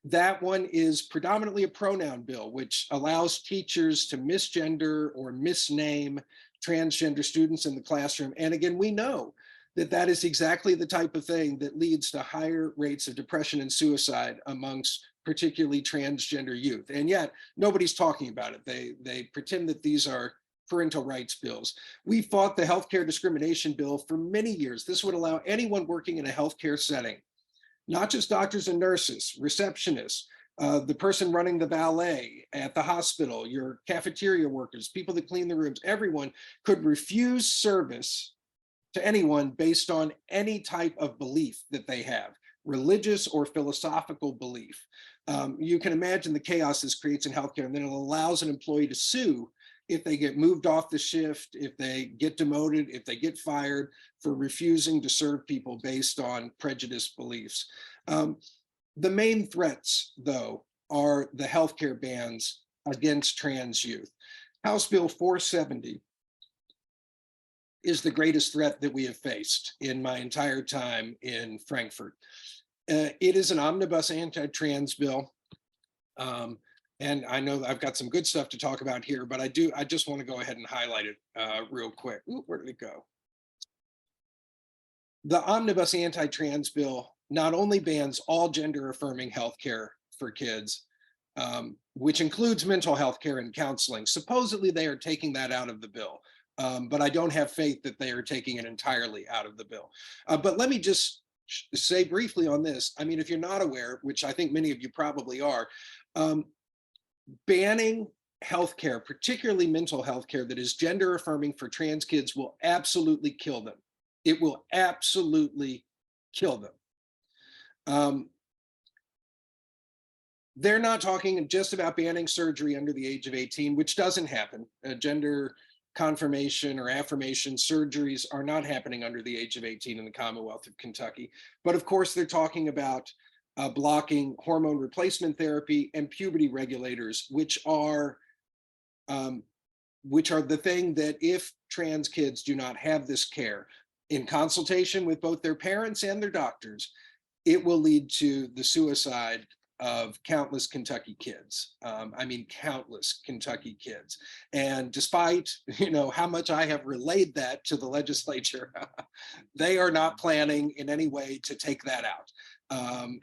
That one is predominantly a pronoun bill, which allows teachers to misgender or misname transgender students in the classroom. And again, we know that that is exactly the type of thing that leads to higher rates of depression and suicide amongst particularly transgender youth. And yet nobody's talking about it. They pretend that these are parental rights bills. We fought the healthcare discrimination bill for many years. This would allow anyone working in a healthcare setting, not just doctors and nurses, receptionists, the person running the valet at the hospital, your cafeteria workers, people that clean the rooms, everyone could refuse service to anyone based on any type of belief that they have, religious or philosophical belief. You can imagine the chaos this creates in healthcare, and then it allows an employee to sue if they get moved off the shift, if they get demoted, if they get fired for refusing to serve people based on prejudiced beliefs. The main threats, though, are the healthcare bans against trans youth. House Bill 470 is the greatest threat that we have faced in my entire time in Frankfurt. It is an omnibus anti-trans bill. And I know I've got some good stuff to talk about here, but I just want to go ahead and highlight it real quick. Ooh, where did it go? The omnibus anti-trans bill not only bans all gender affirming healthcare for kids, which includes mental health care and counseling. Supposedly they are taking that out of the bill, but I don't have faith that they are taking it entirely out of the bill. But let me just say briefly on this. I mean, if you're not aware, which I think many of you probably are, banning healthcare, particularly mental health care that is gender affirming for trans kids, will absolutely kill them. It will absolutely kill them. They're not talking just about banning surgery under the age of 18, which doesn't happen. Gender confirmation or affirmation surgeries are not happening under the age of 18 in the Commonwealth of Kentucky. But of course, they're talking about blocking hormone replacement therapy and puberty regulators, which are the thing that if trans kids do not have this care in consultation with both their parents and their doctors, it will lead to the suicide of countless Kentucky kids. I mean, countless Kentucky kids. And despite, how much I have relayed that to the legislature, they are not planning in any way to take that out.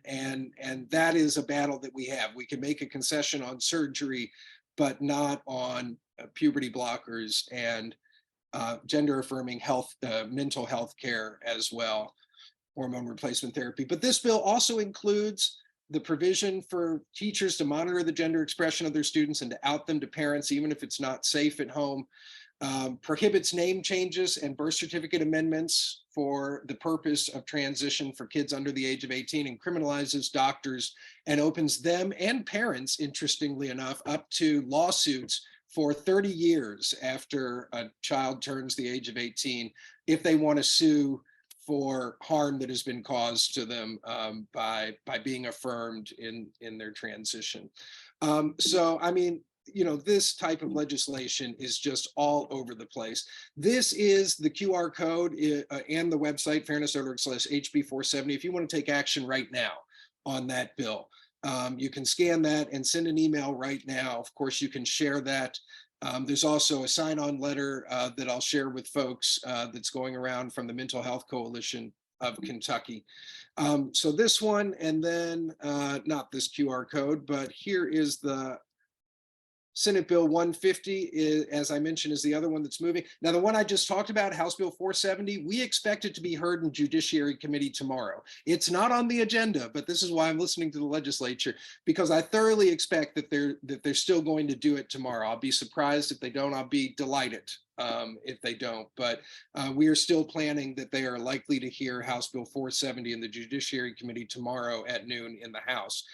And that is a battle that we have. We can make a concession on surgery, but not on puberty blockers and gender affirming health, mental health care as well, hormone replacement therapy. But this bill also includes the provision for teachers to monitor the gender expression of their students and to out them to parents, even if it's not safe at home. Prohibits name changes and birth certificate amendments for the purpose of transition for kids under the age of 18, and criminalizes doctors and opens them and parents, interestingly enough, up to lawsuits for 30 years after a child turns the age of 18 if they want to sue for harm that has been caused to them by being affirmed in their transition. So, I mean, this type of legislation is just all over the place. This is the QR code and the website, fairness.org/HB 470, if you want to take action right now on that bill. You can scan that and send an email right now. Of course, you can share that. There's also a sign-on letter that I'll share with folks that's going around from the Mental Health Coalition of Kentucky. So this one, and then not this QR code, but here is the Senate Bill 150, as I mentioned, is the other one that's moving. Now, the one I just talked about, House Bill 470, we expect it to be heard in Judiciary Committee tomorrow. It's not on the agenda, but this is why I'm listening to the legislature, because I thoroughly expect that they're still going to do it tomorrow. I'll be surprised if they don't. I'll be delighted if they don't. But we are still planning that they are likely to hear House Bill 470 in the Judiciary Committee tomorrow at noon in the House.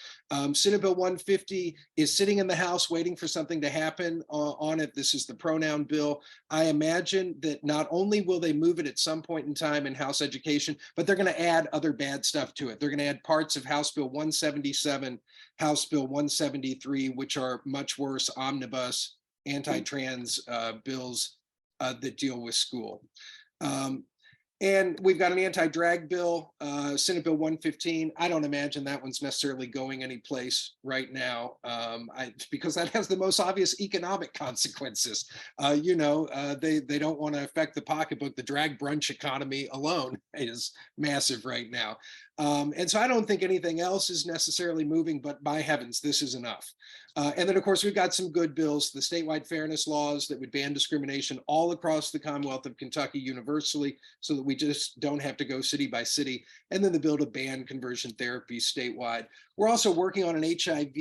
Senate Bill 150 is sitting in the House waiting for something to happen on it. This is the pronoun bill. I imagine that not only will they move it at some point in time in House Education, but they're going to add other bad stuff to it. They're going to add parts of House Bill 177, House Bill 173, which are much worse omnibus anti-trans bills that deal with school. And we've got an anti-drag bill, Senate Bill 115. I don't imagine that one's necessarily going anyplace right now, because that has the most obvious economic consequences. They don't want to affect the pocketbook. The drag brunch economy alone is massive right now. And so I don't think anything else is necessarily moving, but by heavens, this is enough. And then, of course, we've got some good bills, the statewide fairness laws that would ban discrimination all across the Commonwealth of Kentucky universally, so that we just don't have to go city by city, and then the bill to ban conversion therapy statewide. We're also working on an HIV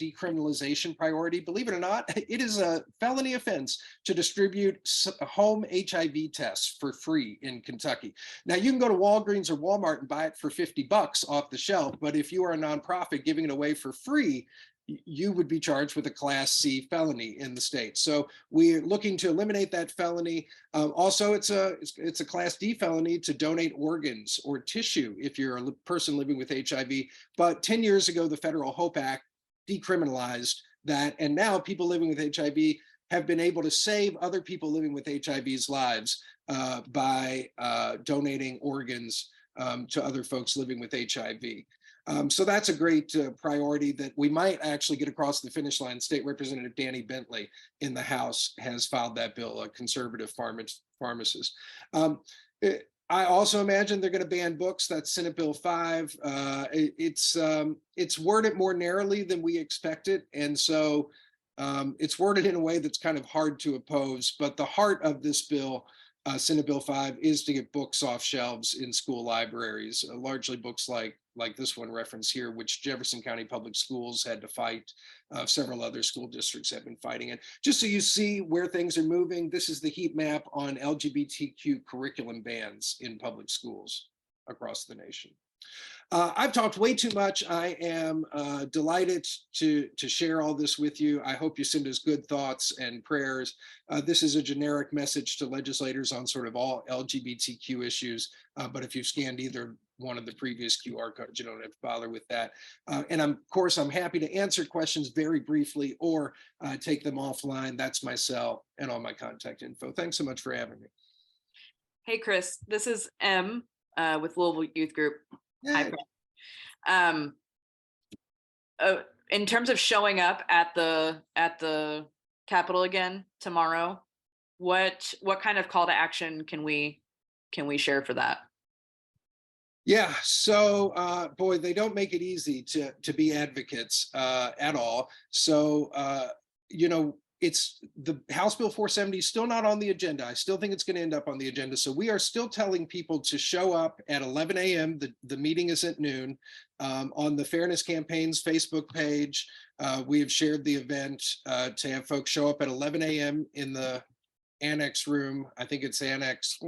decriminalization priority. Believe it or not, it is a felony offense to distribute home HIV tests for free in Kentucky. Now, you can go to Walgreens or Walmart and buy it for $50 off the shelf, but if you are a nonprofit giving it away for free, you would be charged with a Class C felony in the state. So we're looking to eliminate that felony. Also, it's a Class D felony to donate organs or tissue if you're a person living with HIV. But 10 years ago, the Federal Hope Act decriminalized that. And now people living with HIV have been able to save other people living with HIV's lives by donating organs to other folks living with HIV. So that's a great priority that we might actually get across the finish line. State Representative Danny Bentley in the House has filed that bill, a conservative pharmacist. I also imagine they're going to ban books. That's Senate Bill 5. It's worded more narrowly than we expected. And so it's worded in a way that's kind of hard to oppose. But the heart of this bill, Senate Bill 5, is to get books off shelves in school libraries, largely books like this one referenced here, which Jefferson County Public Schools had to fight. Several other school districts have been fighting it. Just so you see where things are moving, this is the heat map on LGBTQ curriculum bans in public schools across the nation. I've talked way too much. I am delighted to share all this with you. I hope you send us good thoughts and prayers. This is a generic message to legislators on sort of all LGBTQ issues. But if you've scanned either one of the previous QR codes, you don't have to bother with that. And of course, I'm happy to answer questions very briefly or take them offline. That's my cell and all my contact info. Thanks so much for having me. Hey, Chris, this is M with Louisville Youth Group. Hi, in terms of showing up at the Capitol again tomorrow, what kind of call to action can we share for that? Yeah, so boy, they don't make it easy to be advocates at all. So it's the House Bill 470 is still not on the agenda. I still think it's going to end up on the agenda. So we are still telling people to show up at 11 a.m. The meeting is at noon on the Fairness Campaign's Facebook page. We have shared the event to have folks show up at 11 a.m. in the annex room. I think it's annex.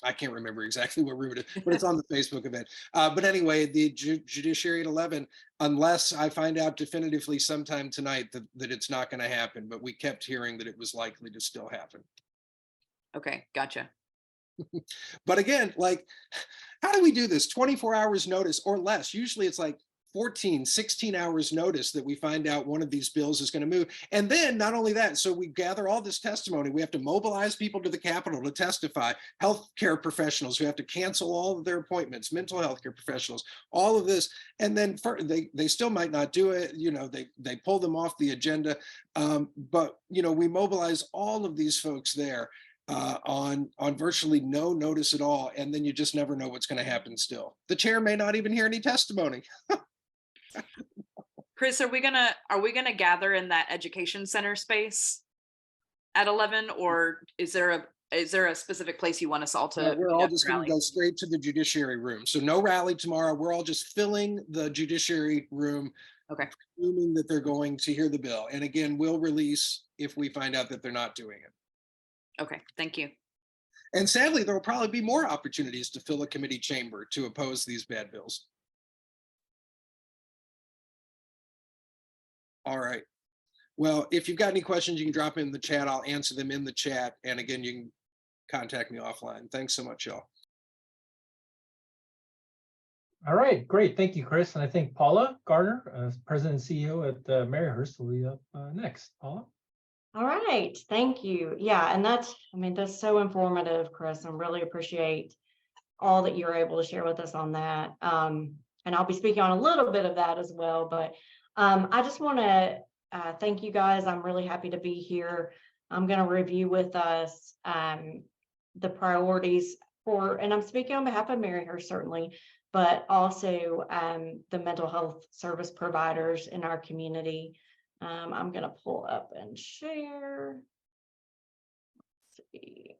I can't remember exactly what room it is, but it's on the Facebook event. But anyway, the judiciary at 11, unless I find out definitively sometime tonight that it's not going to happen, but we kept hearing that it was likely to still happen. Okay, gotcha. But again, like, how do we do this? 24 hours notice or less. Usually it's like 14, 16 hours notice that we find out one of these bills is going to move. And then not only that, so we gather all this testimony. We have to mobilize people to the Capitol to testify, healthcare professionals who have to cancel all of their appointments, mental health care professionals, all of this. And then they still might not do it. They pull them off the agenda. But we mobilize all of these folks there on virtually no notice at all. And then you just never know what's going to happen still. The chair may not even hear any testimony. Chris, are we gonna gather in that education center space at 11, or is there a specific place you want us all to? We're all just going to go straight to the judiciary room. So no rally tomorrow. We're all just filling the judiciary room. Okay. Assuming that they're going to hear the bill. And again, we'll release if we find out that they're not doing it. Okay, thank you. And sadly, there will probably be more opportunities to fill a committee chamber to oppose these bad bills. All right. Well, if you've got any questions, you can drop in the chat. I'll answer them in the chat. And again, you can contact me offline. Thanks so much, y'all. All right, great. Thank you, Chris. And I think Paula Gardner, President and CEO at Maryhurst, will be up next. Paula? All right, thank you. Yeah, and that's so informative, Chris, and really appreciate all that you're able to share with us on that. And I'll be speaking on a little bit of that as well, but I just want to thank you guys. I'm really happy to be here. I'm going to review with us the priorities and I'm speaking on behalf of Maryhurst certainly, but also the mental health service providers in our community. I'm going to pull up and share. Let's see.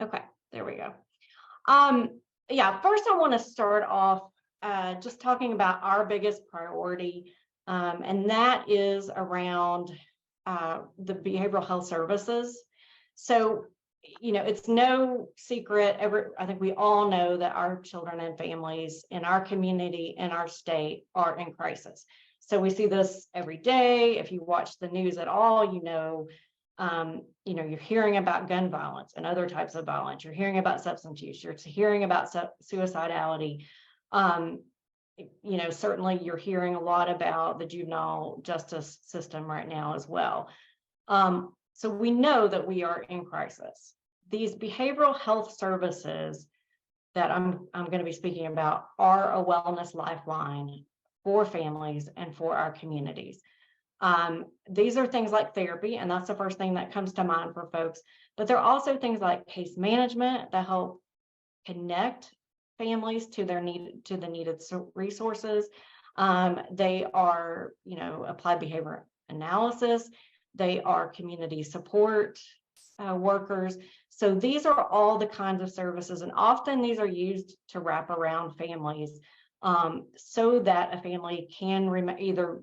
Okay, there we go. Yeah, first I want to start off just talking about our biggest priority, and that is around the behavioral health services. So, it's no secret, I think we all know that our children and families in our community, in our state, are in crisis. So we see this every day. If you watch the news at all, you're hearing about gun violence and other types of violence. You're hearing about substance use. You're hearing about suicidality. Certainly you're hearing a lot about the juvenile justice system right now as well. So we know that we are in crisis. These behavioral health services that I'm going to be speaking about are a wellness lifeline for families and for our communities. These are things like therapy, and that's the first thing that comes to mind for folks. But there are also things like case management that help connect families to the needed resources. They are, applied behavior analysis. They are community support workers. So these are all the kinds of services, and often these are used to wrap around families so that a family can either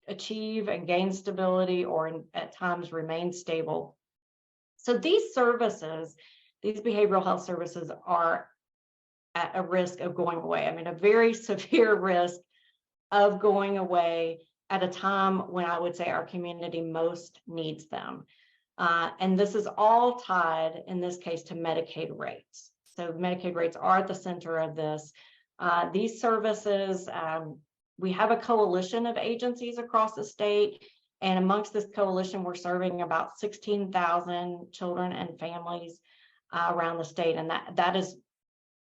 achieve and gain stability or at times remain stable. So these services, these behavioral health services, are at a risk of going away. I mean, a very severe risk of going away at a time when I would say our community most needs them. And this is all tied, in this case, to Medicaid rates. So Medicaid rates are at the center of this. These services, we have a coalition of agencies across the state, and amongst this coalition, we're serving about 16,000 children and families around the state, and that is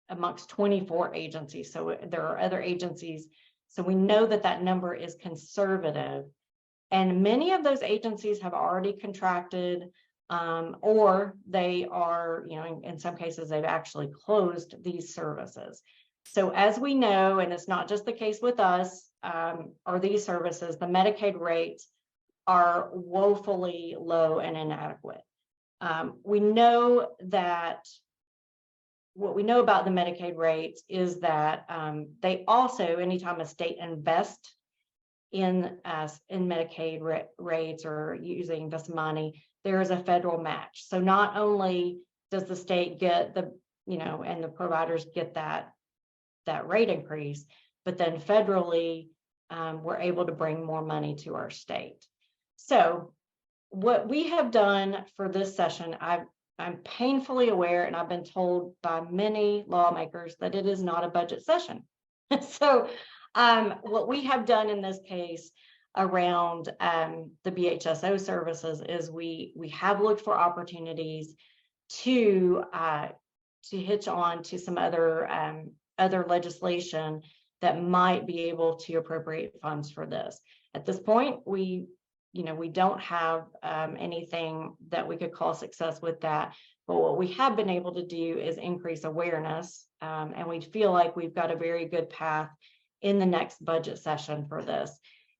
amongst 24 agencies. So there are other agencies. So we know that number is conservative, and many of those agencies have already contracted, or they are, in some cases, they've actually closed these services. So as we know, and it's not just the case with us or these services, the Medicaid rates are woefully low and inadequate. We know that what we know about the Medicaid rates is that they also, anytime a state invests in Medicaid rates or using this money, there is a federal match. So not only does the state get and the providers get that rate increase, but then federally, we're able to bring more money to our state. So what we have done for this session, I'm painfully aware, and I've been told by many lawmakers that it is not a budget session. So what we have done in this case around the BHSO services is we have looked for opportunities to hitch on to some other legislation that might be able to appropriate funds for this. At this point, we don't have anything that we could call success with that. But what we have been able to do is increase awareness, and we feel like we've got a very good path in the next budget session for this.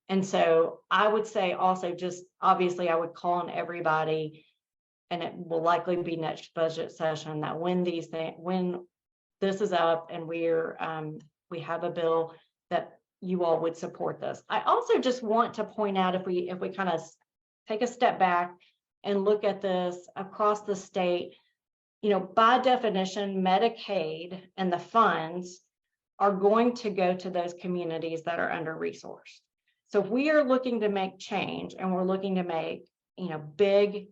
And so I would say also, just obviously, I would call on everybody, and it will likely be next budget session, that when this is up and we have a bill, that you all would support this. I also just want to point out, if we kind of take a step back and look at this across the state, by definition, Medicaid and the funds are going to go to those communities that are under-resourced. So if we are looking to make change, and we're looking to make, big,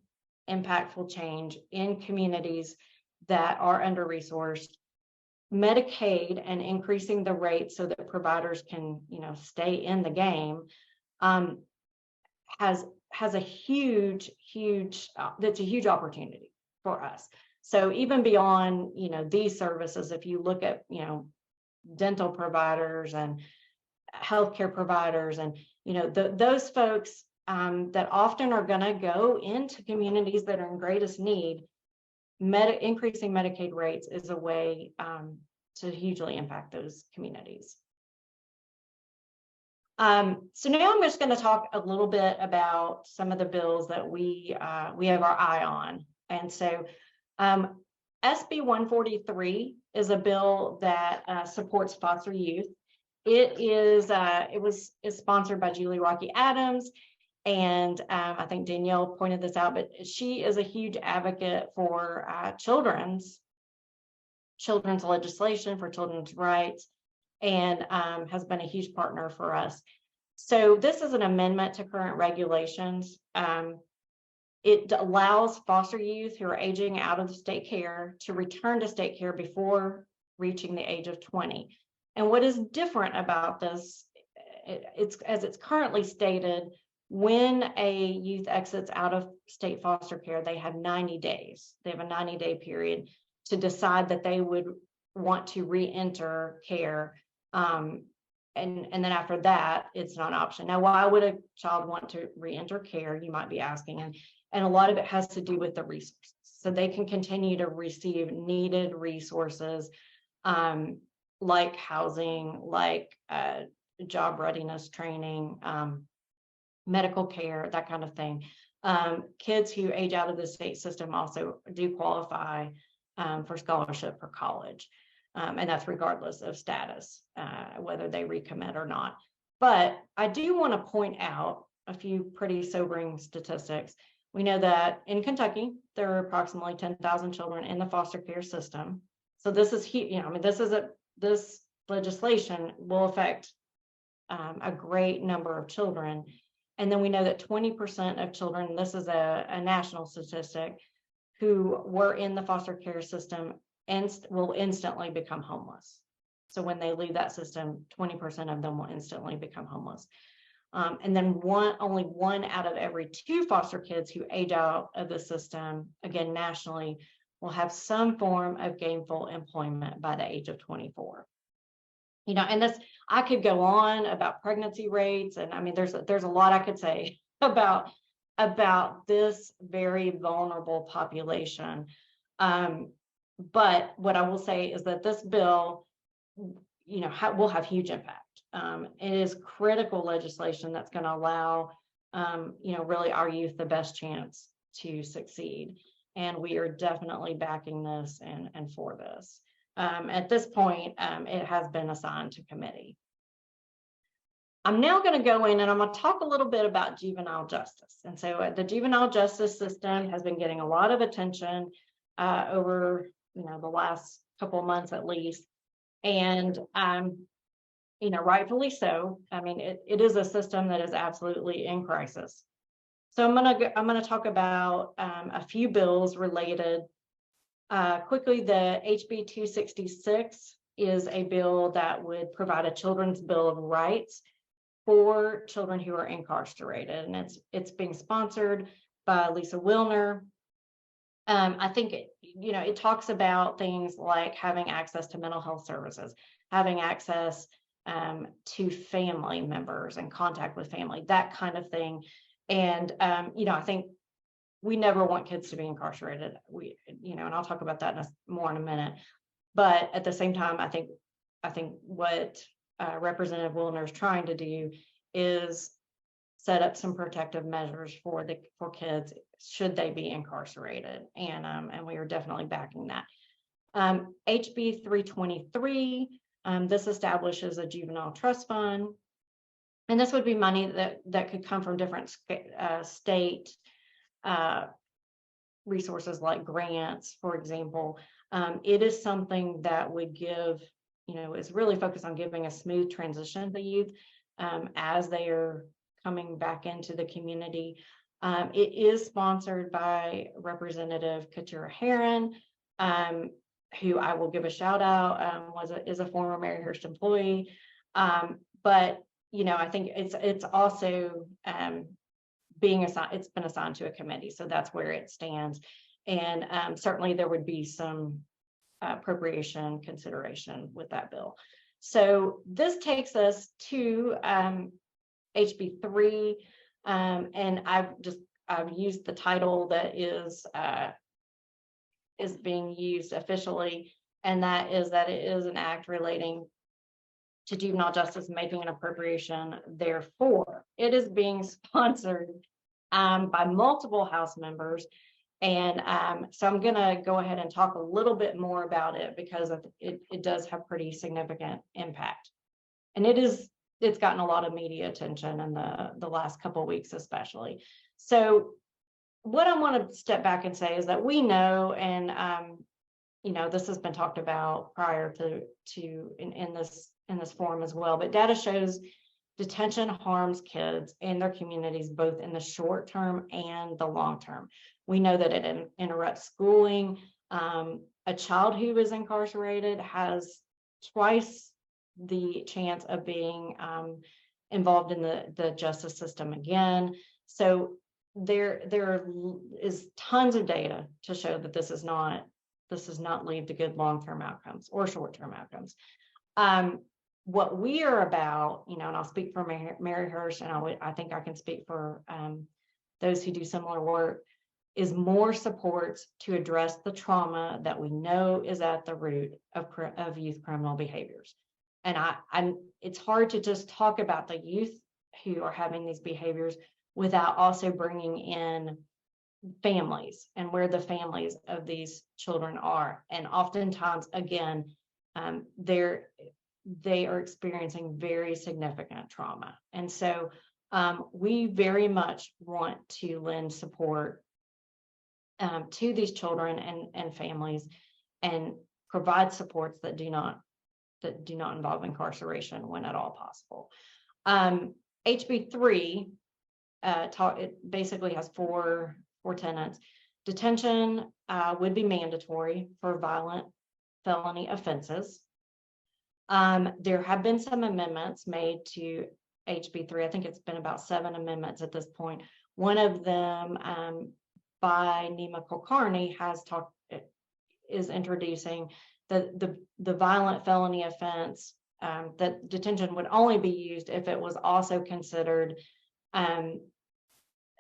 impactful change in communities that are under-resourced, Medicaid and increasing the rates so that providers can, stay in the game, has a huge, that's a huge opportunity for us. So even beyond, these services, if you look at, dental providers and healthcare providers and, those folks that often are going to go into communities that are in greatest need, increasing Medicaid rates is a way to hugely impact those communities. So now I'm just going to talk a little bit about some of the bills that we have our eye on. And so SB 143 is a bill that supports foster youth. It was sponsored by Julie Rocky Adams. And I think Danielle pointed this out, but she is a huge advocate for children's legislation, for children's rights, and has been a huge partner for us. So this is an amendment to current regulations. It allows foster youth who are aging out of state care to return to state care before reaching the age of 20. And what is different about this, it's as it's currently stated, when a youth exits out of state foster care, they have 90 days. They have a 90-day period to decide that they would want to re-enter care. And then after that, it's not an option. Now, why would a child want to re-enter care, you might be asking? And a lot of it has to do with the resources. So they can continue to receive needed resources like housing, like job readiness training, medical care, that kind of thing. Kids who age out of the state system also do qualify for scholarship for college. And that's regardless of status, whether they recommit or not. But I do want to point out a few pretty sobering statistics. We know that in Kentucky, there are approximately 10,000 children in the foster care system. So this is, this legislation will affect a great number of children. And then we know that 20% of children, this is a national statistic, who were in the foster care system and will instantly become homeless. So when they leave that system, 20% of them will instantly become homeless. And then only one out of every 2 foster kids who age out of the system, again, nationally, will have some form of gainful employment by the age of 24. And this, I could go on about pregnancy rates, and I mean, there's a lot I could say about this very vulnerable population. But what I will say is that this bill, will have huge impact. It is critical legislation that's going to allow, really our youth the best chance to succeed. And we are definitely backing this and for this. At this point, it has been assigned to committee. I'm now going to go in and I'm going to talk a little bit about juvenile justice. And so the juvenile justice system has been getting a lot of attention over, the last couple of months at least. And, rightfully so. I mean, it is a system that is absolutely in crisis. So I'm going to talk about a few bills related. Quickly, the HB 266 is a bill that would provide a children's bill of rights for children who are incarcerated, and it's being sponsored by Lisa Wilner. I think it talks about things like having access to mental health services, having access to family members and contact with family, that kind of thing. And I think we never want kids to be incarcerated. And I'll talk about that more in a minute. But at the same time, I think what Representative Wilner is trying to do is set up some protective measures for kids should they be incarcerated, and we are definitely backing that. HB 323, this establishes a juvenile trust fund, and this would be money that could come from different state resources like grants, for example. It is something that would give, is really focused on giving a smooth transition to youth as they are coming back into the community. It is sponsored by Representative Keturah Herron, who I will give a shout out, is a former Maryhurst employee. But I think it's also being assigned. It's been assigned to a committee, so that's where it stands. And certainly there would be some appropriation consideration with that bill. So this takes us to HB 3, and I've used the title that is being used officially, and that it is an act relating to juvenile justice, making an appropriation. Therefore, it is being sponsored by multiple House members. And so I'm going to go ahead and talk a little bit more about it, because it does have pretty significant impact. And it's gotten a lot of media attention in the last couple of weeks, especially. So what I want to step back and say is that we know, and this has been talked about prior to in this forum as well, but data shows detention harms kids and their communities, both in the short term and the long term. We know that it interrupts schooling. A child who is incarcerated has twice the chance of being involved in the justice system again. So there is tons of data to show that this is not lead to good long-term outcomes or short-term outcomes. What we are about, and I'll speak for Maryhurst, and I think I can speak for those who do similar work, is more supports to address the trauma that we know is at the root of youth criminal behaviors. And it's hard to just talk about the youth who are having these behaviors without also bringing in families and where the families of these children are. And oftentimes, again, they are experiencing very significant trauma. And so we very much want to lend support to these children and families, and provide supports that do not involve incarceration when at all possible. HB 3 it basically has four tenets. Detention would be mandatory for violent felony offenses. There have been some amendments made to HB 3. I think it's been about 7 amendments at this point. One of them by Nima Kulkarni is introducing the violent felony offense, that detention would only be used if it was also considered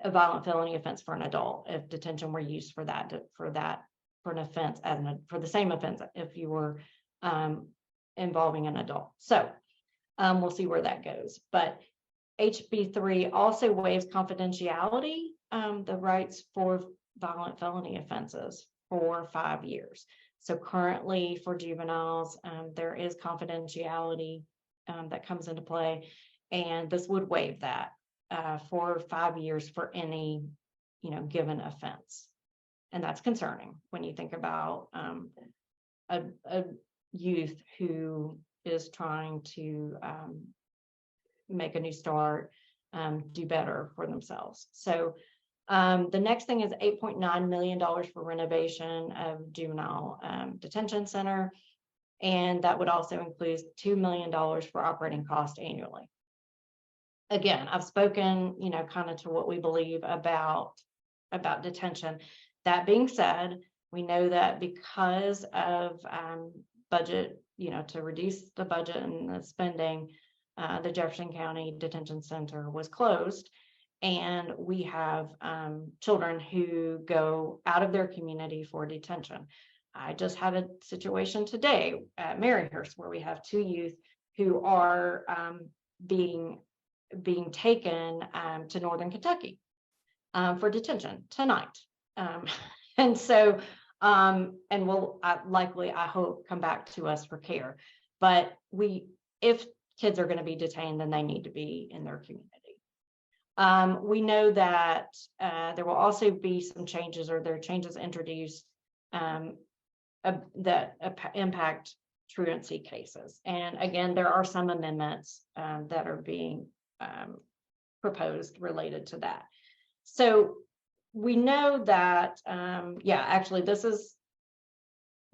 a violent felony offense for an adult, if detention were used for an offense, for the same offense if you were involving an adult. So we'll see where that goes. But HB 3 also waives confidentiality, the rights for violent felony offenses for 5 years. So currently for juveniles, there is confidentiality that comes into play, and this would waive that for 5 years for any given offense. And that's concerning when you think about a youth who is trying to make a new start, do better for themselves. So the next thing is $8.9 million for renovation of juvenile detention center. And that would also include $2 million for operating costs annually. Again, I've spoken, kind of to what we believe about detention. That being said, we know that because of budget, to reduce the budget and the spending, the Jefferson County Detention Center was closed. And we have children who go out of their community for detention. I just had a situation today at Maryhurst where we have 2 youth who are being taken to Northern Kentucky for detention tonight. And so, and will likely, I hope, come back to us for care. But if kids are going to be detained, then they need to be in their community. We know that there will also be some changes, or there are changes introduced that impact truancy cases. And again, there are some amendments that are being proposed related to that. So we know that, actually, this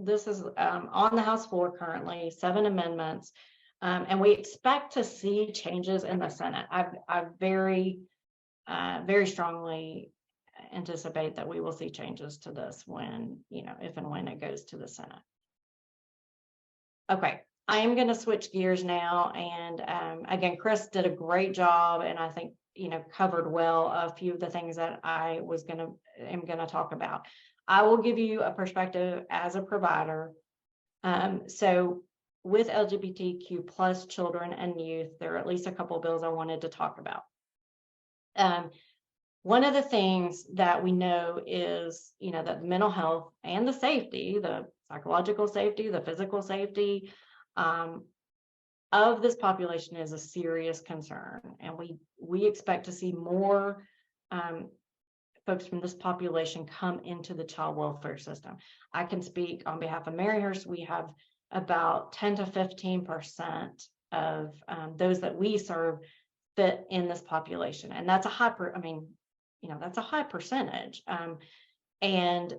this is on the House floor currently, 7 amendments. And we expect to see changes in the Senate. I very strongly anticipate that we will see changes to this when, if and when it goes to the Senate. Okay, I am going to switch gears now. And again, Chris did a great job, and I think, covered well a few of the things that I am going to talk about. I will give you a perspective as a provider. So with LGBTQ plus children and youth, there are at least a couple of bills I wanted to talk about. One of the things that we know is, that mental health and the safety, the psychological safety, the physical safety of this population is a serious concern. And we expect to see more folks from this population come into the child welfare system. I can speak on behalf of Maryhurst. We have about 10 to 15% of those that we serve fit in this population. And that's a high, that's a high percentage. And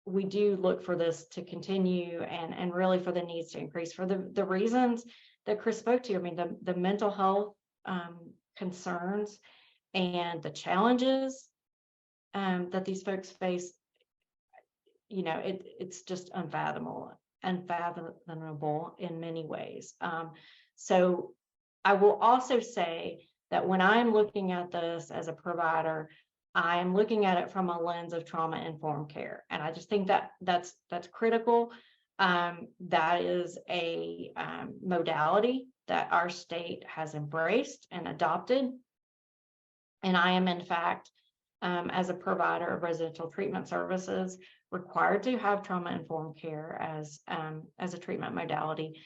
we do look for this to continue and really for the needs to increase for the reasons that Chris spoke to. The mental health concerns and the challenges that these folks face, it's just unfathomable in many ways. So I will also say that when I'm looking at this as a provider, I am looking at it from a lens of trauma-informed care. And I just think that that's critical. That is a modality that our state has embraced and adopted. And I am, in fact, as a provider of residential treatment services, required to have trauma-informed care as a treatment modality.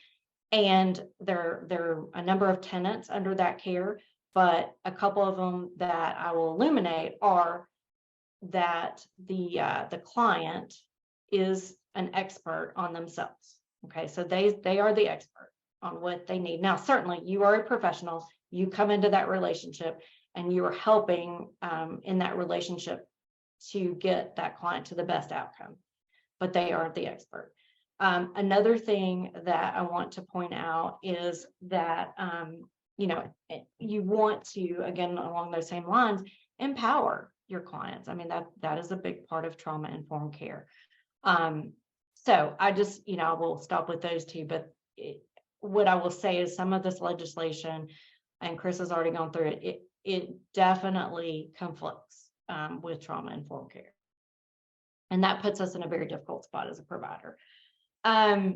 And there are a number of tenants under that care, but a couple of them that I will illuminate are that the client is an expert on themselves. Okay, so they are the expert on what they need. Now, certainly you are a professional, you come into that relationship and you are helping in that relationship to get that client to the best outcome, but they aren't the expert. Another thing that I want to point out is that, you want to, again, along those same lines, empower your clients. That is a big part of trauma-informed care. So I just, I will stop with those two, but what I will say is some of this legislation, and Chris has already gone through it, it definitely conflicts with trauma-informed care. And that puts us in a very difficult spot as a provider. I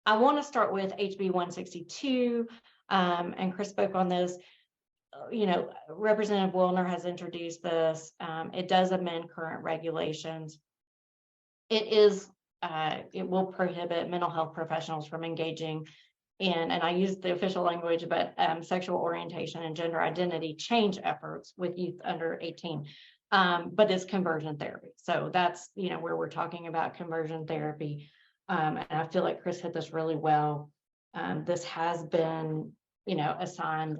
want to start with HB 162, and Chris spoke on this. Representative Wilner has introduced this. It does amend current regulations. It will prohibit mental health professionals from engaging in, and I use the official language, but sexual orientation and gender identity change efforts with youth under 18. But it's conversion therapy. So that's, where we're talking about conversion therapy. And I feel like Chris hit this really well. This has been, assigned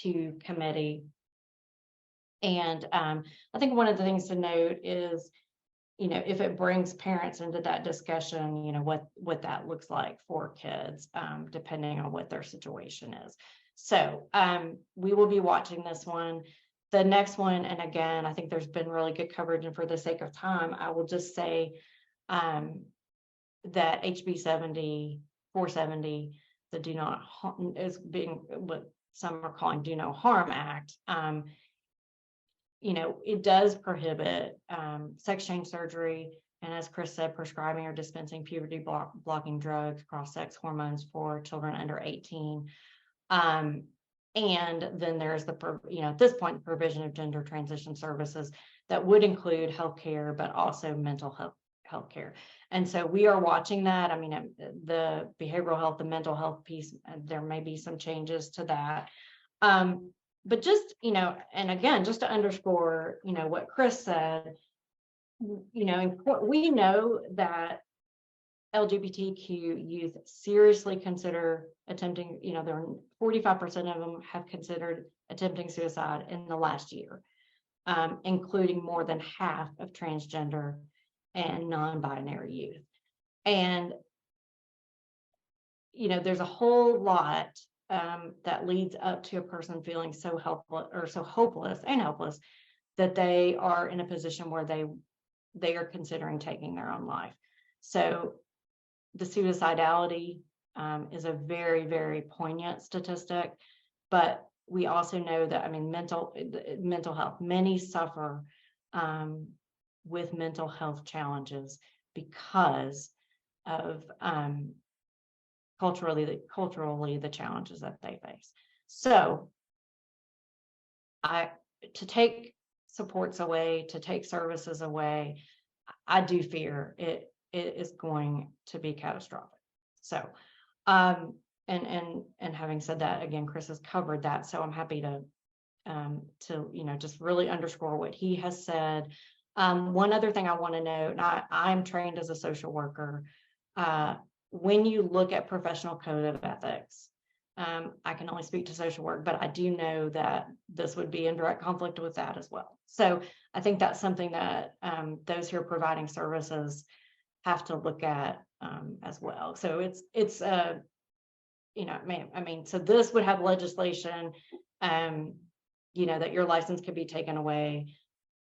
to committee. And I think one of the things to note is, if it brings parents into that discussion, what that looks like for kids, depending on what their situation is. So we will be watching this one. The next one, and again, I think there's been really good coverage, and for the sake of time, I will just say that HB 470, the Do Not Harm, is being what some are calling Do No Harm Act. It does prohibit sex change surgery, and as Chris said, prescribing or dispensing puberty blocking drugs, cross-sex hormones for children under 18. And then there's at this point, the provision of gender transition services that would include healthcare, but also mental health care. And so we are watching that. The behavioral health, the mental health piece, there may be some changes to that. But just, and again, just to underscore, what Chris said, we know that LGBTQ youth seriously consider attempting, there are 45% of them have considered attempting suicide in the last year, including more than half of transgender and non-binary youth. And there's a whole lot that leads up to a person feeling so helpless or so hopeless and helpless that they are in a position where they are considering taking their own life. So the suicidality is a very, very poignant statistic, but we also know that, I mean, mental health, many suffer with mental health challenges because of culturally the challenges that they face. So to take supports away, to take services away, I do fear it is going to be catastrophic. So and having said that, again, Chris has covered that, so I'm happy to just really underscore what he has said. One other thing I want to note, and I'm trained as a social worker. When you look at professional code of ethics, I can only speak to social work, but I do know that this would be in direct conflict with that as well. So I think that's something that those who are providing services have to look at as well. So it's so this would have legislation, that your license could be taken away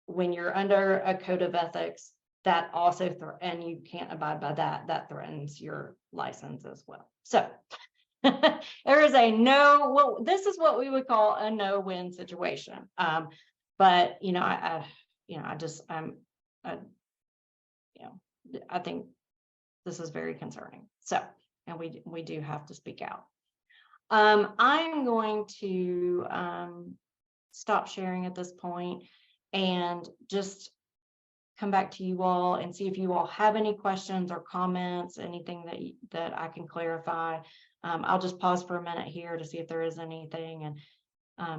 when you're under a code of ethics. That also, and you can't abide by that threatens your license as well. So there is a this is what we would call a no-win situation. But I think this is very concerning. So, and we do have to speak out. I'm going to stop sharing at this point and just come back to you all and see if you all have any questions or comments, anything that I can clarify. I'll just pause for a minute here to see if there is anything, and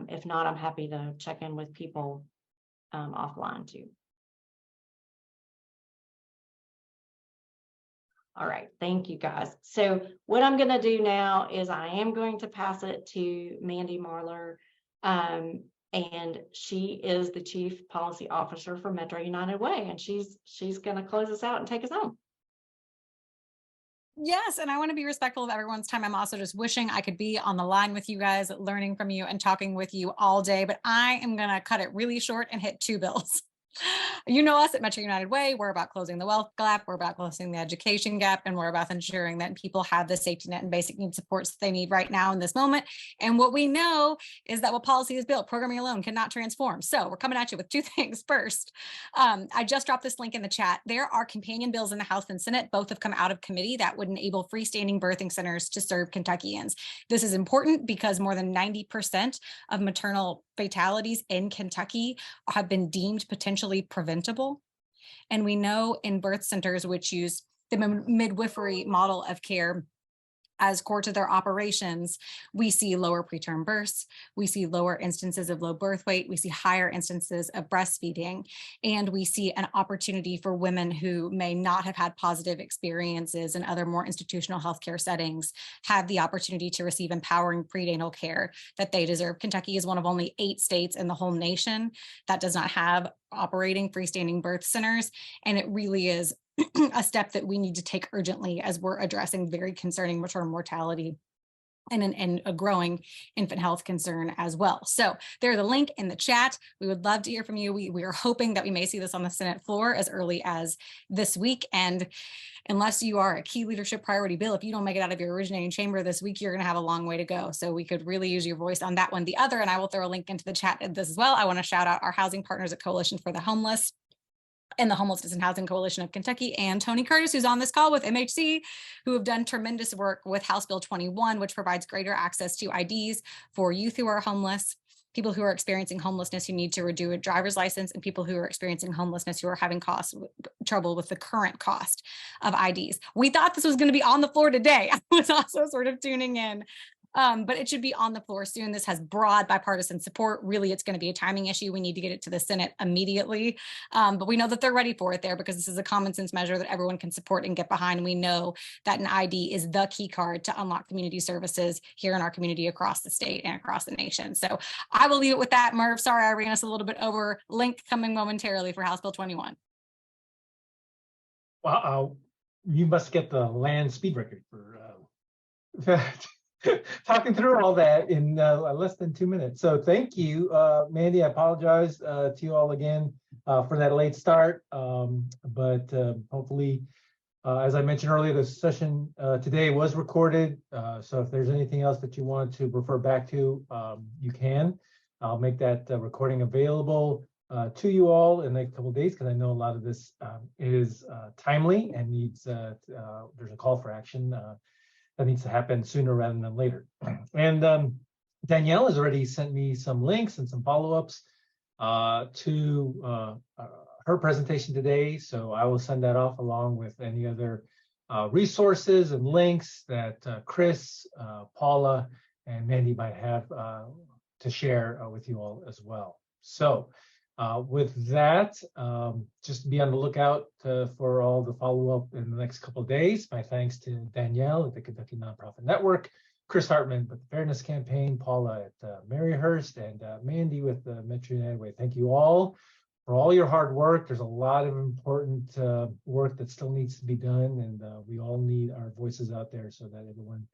if not, I'm happy to check in with people offline too. All right, thank you guys. So what I'm going to do now is I am going to pass it to Mandy Marlar, and she is the Chief Policy Officer for Metro United Way, and she's going to close us out and take us home. Yes, and I want to be respectful of everyone's time. I'm also just wishing I could be on the line with you guys, learning from you and talking with you all day, but I am going to cut it really short and hit 2 bills. You know us at Metro United Way, we're about closing the wealth gap, we're about closing the education gap, and we're about ensuring that people have the safety net and basic need supports that they need right now in this moment. And what we know is that what policy is built, programming alone cannot transform. So we're coming at you with 2 things. First, I just dropped this link in the chat. There are companion bills in the House and Senate. Both have come out of committee that would enable freestanding birthing centers to serve Kentuckians. This is important because more than 90% of maternal fatalities in Kentucky have been deemed potentially preventable. And we know in birth centers, which use the midwifery model of care as core to their operations, we see lower preterm births, we see lower instances of low birth weight, we see higher instances of breastfeeding, and we see an opportunity for women who may not have had positive experiences in other more institutional healthcare settings have the opportunity to receive empowering prenatal care that they deserve. Kentucky is one of only 8 states in the whole nation that does not have operating freestanding birth centers, and it really is a step that we need to take urgently as we're addressing very concerning maternal mortality and a growing infant health concern as well. So there's a link in the chat. We would love to hear from you. We are hoping that we may see this on the Senate floor as early as this week. And unless you are a key leadership priority bill, if you don't make it out of your originating chamber this week, you're going to have a long way to go. So we could really use your voice on that one. The other, and I will throw a link into the chat of this as well, I want to shout out our housing partners at Coalition for the Homeless and the Homelessness and Housing Coalition of Kentucky, and Tony Curtis, who's on this call with MHC, who have done tremendous work with House Bill 21, which provides greater access to IDs for youth who are homeless, people who are experiencing homelessness who need to renew a driver's license, and people who are experiencing homelessness who are having trouble with the current cost of IDs. We thought this was going to be on the floor today. I was also sort of tuning in. But it should be on the floor soon. This has broad bipartisan support. Really, it's going to be a timing issue. We need to get it to the Senate immediately. But we know that they're ready for it there because this is a common sense measure that everyone can support and get behind. We know that an ID is the key card to unlock community services here in our community across the state and across the nation. So I will leave it with that. Merv, sorry, I ran us a little bit over. Link coming momentarily for House Bill 21. Well, you must get the land speed record for talking through all that in less than 2 minutes. So thank you, Mandy. I apologize to you all again for that late start. But hopefully, as I mentioned earlier, the session today was recorded. So if there's anything else that you want to refer back to, you can. I'll make that recording available to you all in the next couple of days, because I know a lot of this is timely and needs, there's a call for action that needs to happen sooner rather than later. And Danielle has already sent me some links and some follow-ups to her presentation today. So I will send that off along with any other resources and links that Chris, Paula, and Mandy might have to share with you all as well. So with that, just be on the lookout for all the follow-up in the next couple of days. My thanks to Danielle at the Kentucky Nonprofit Network, Chris Hartman with the Fairness Campaign, Paula at Maryhurst, and Mandy with the Metro United Way. Thank you all for all your hard work. There's a lot of important work that still needs to be done, and we all need our voices out there so that everyone,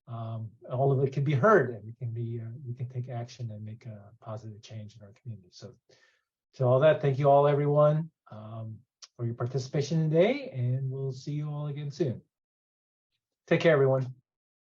all of it can be heard, and we can take action and make a positive change in our community. So to all that, thank you all, everyone, for your participation today, and we'll see you all again soon. Take care, everyone.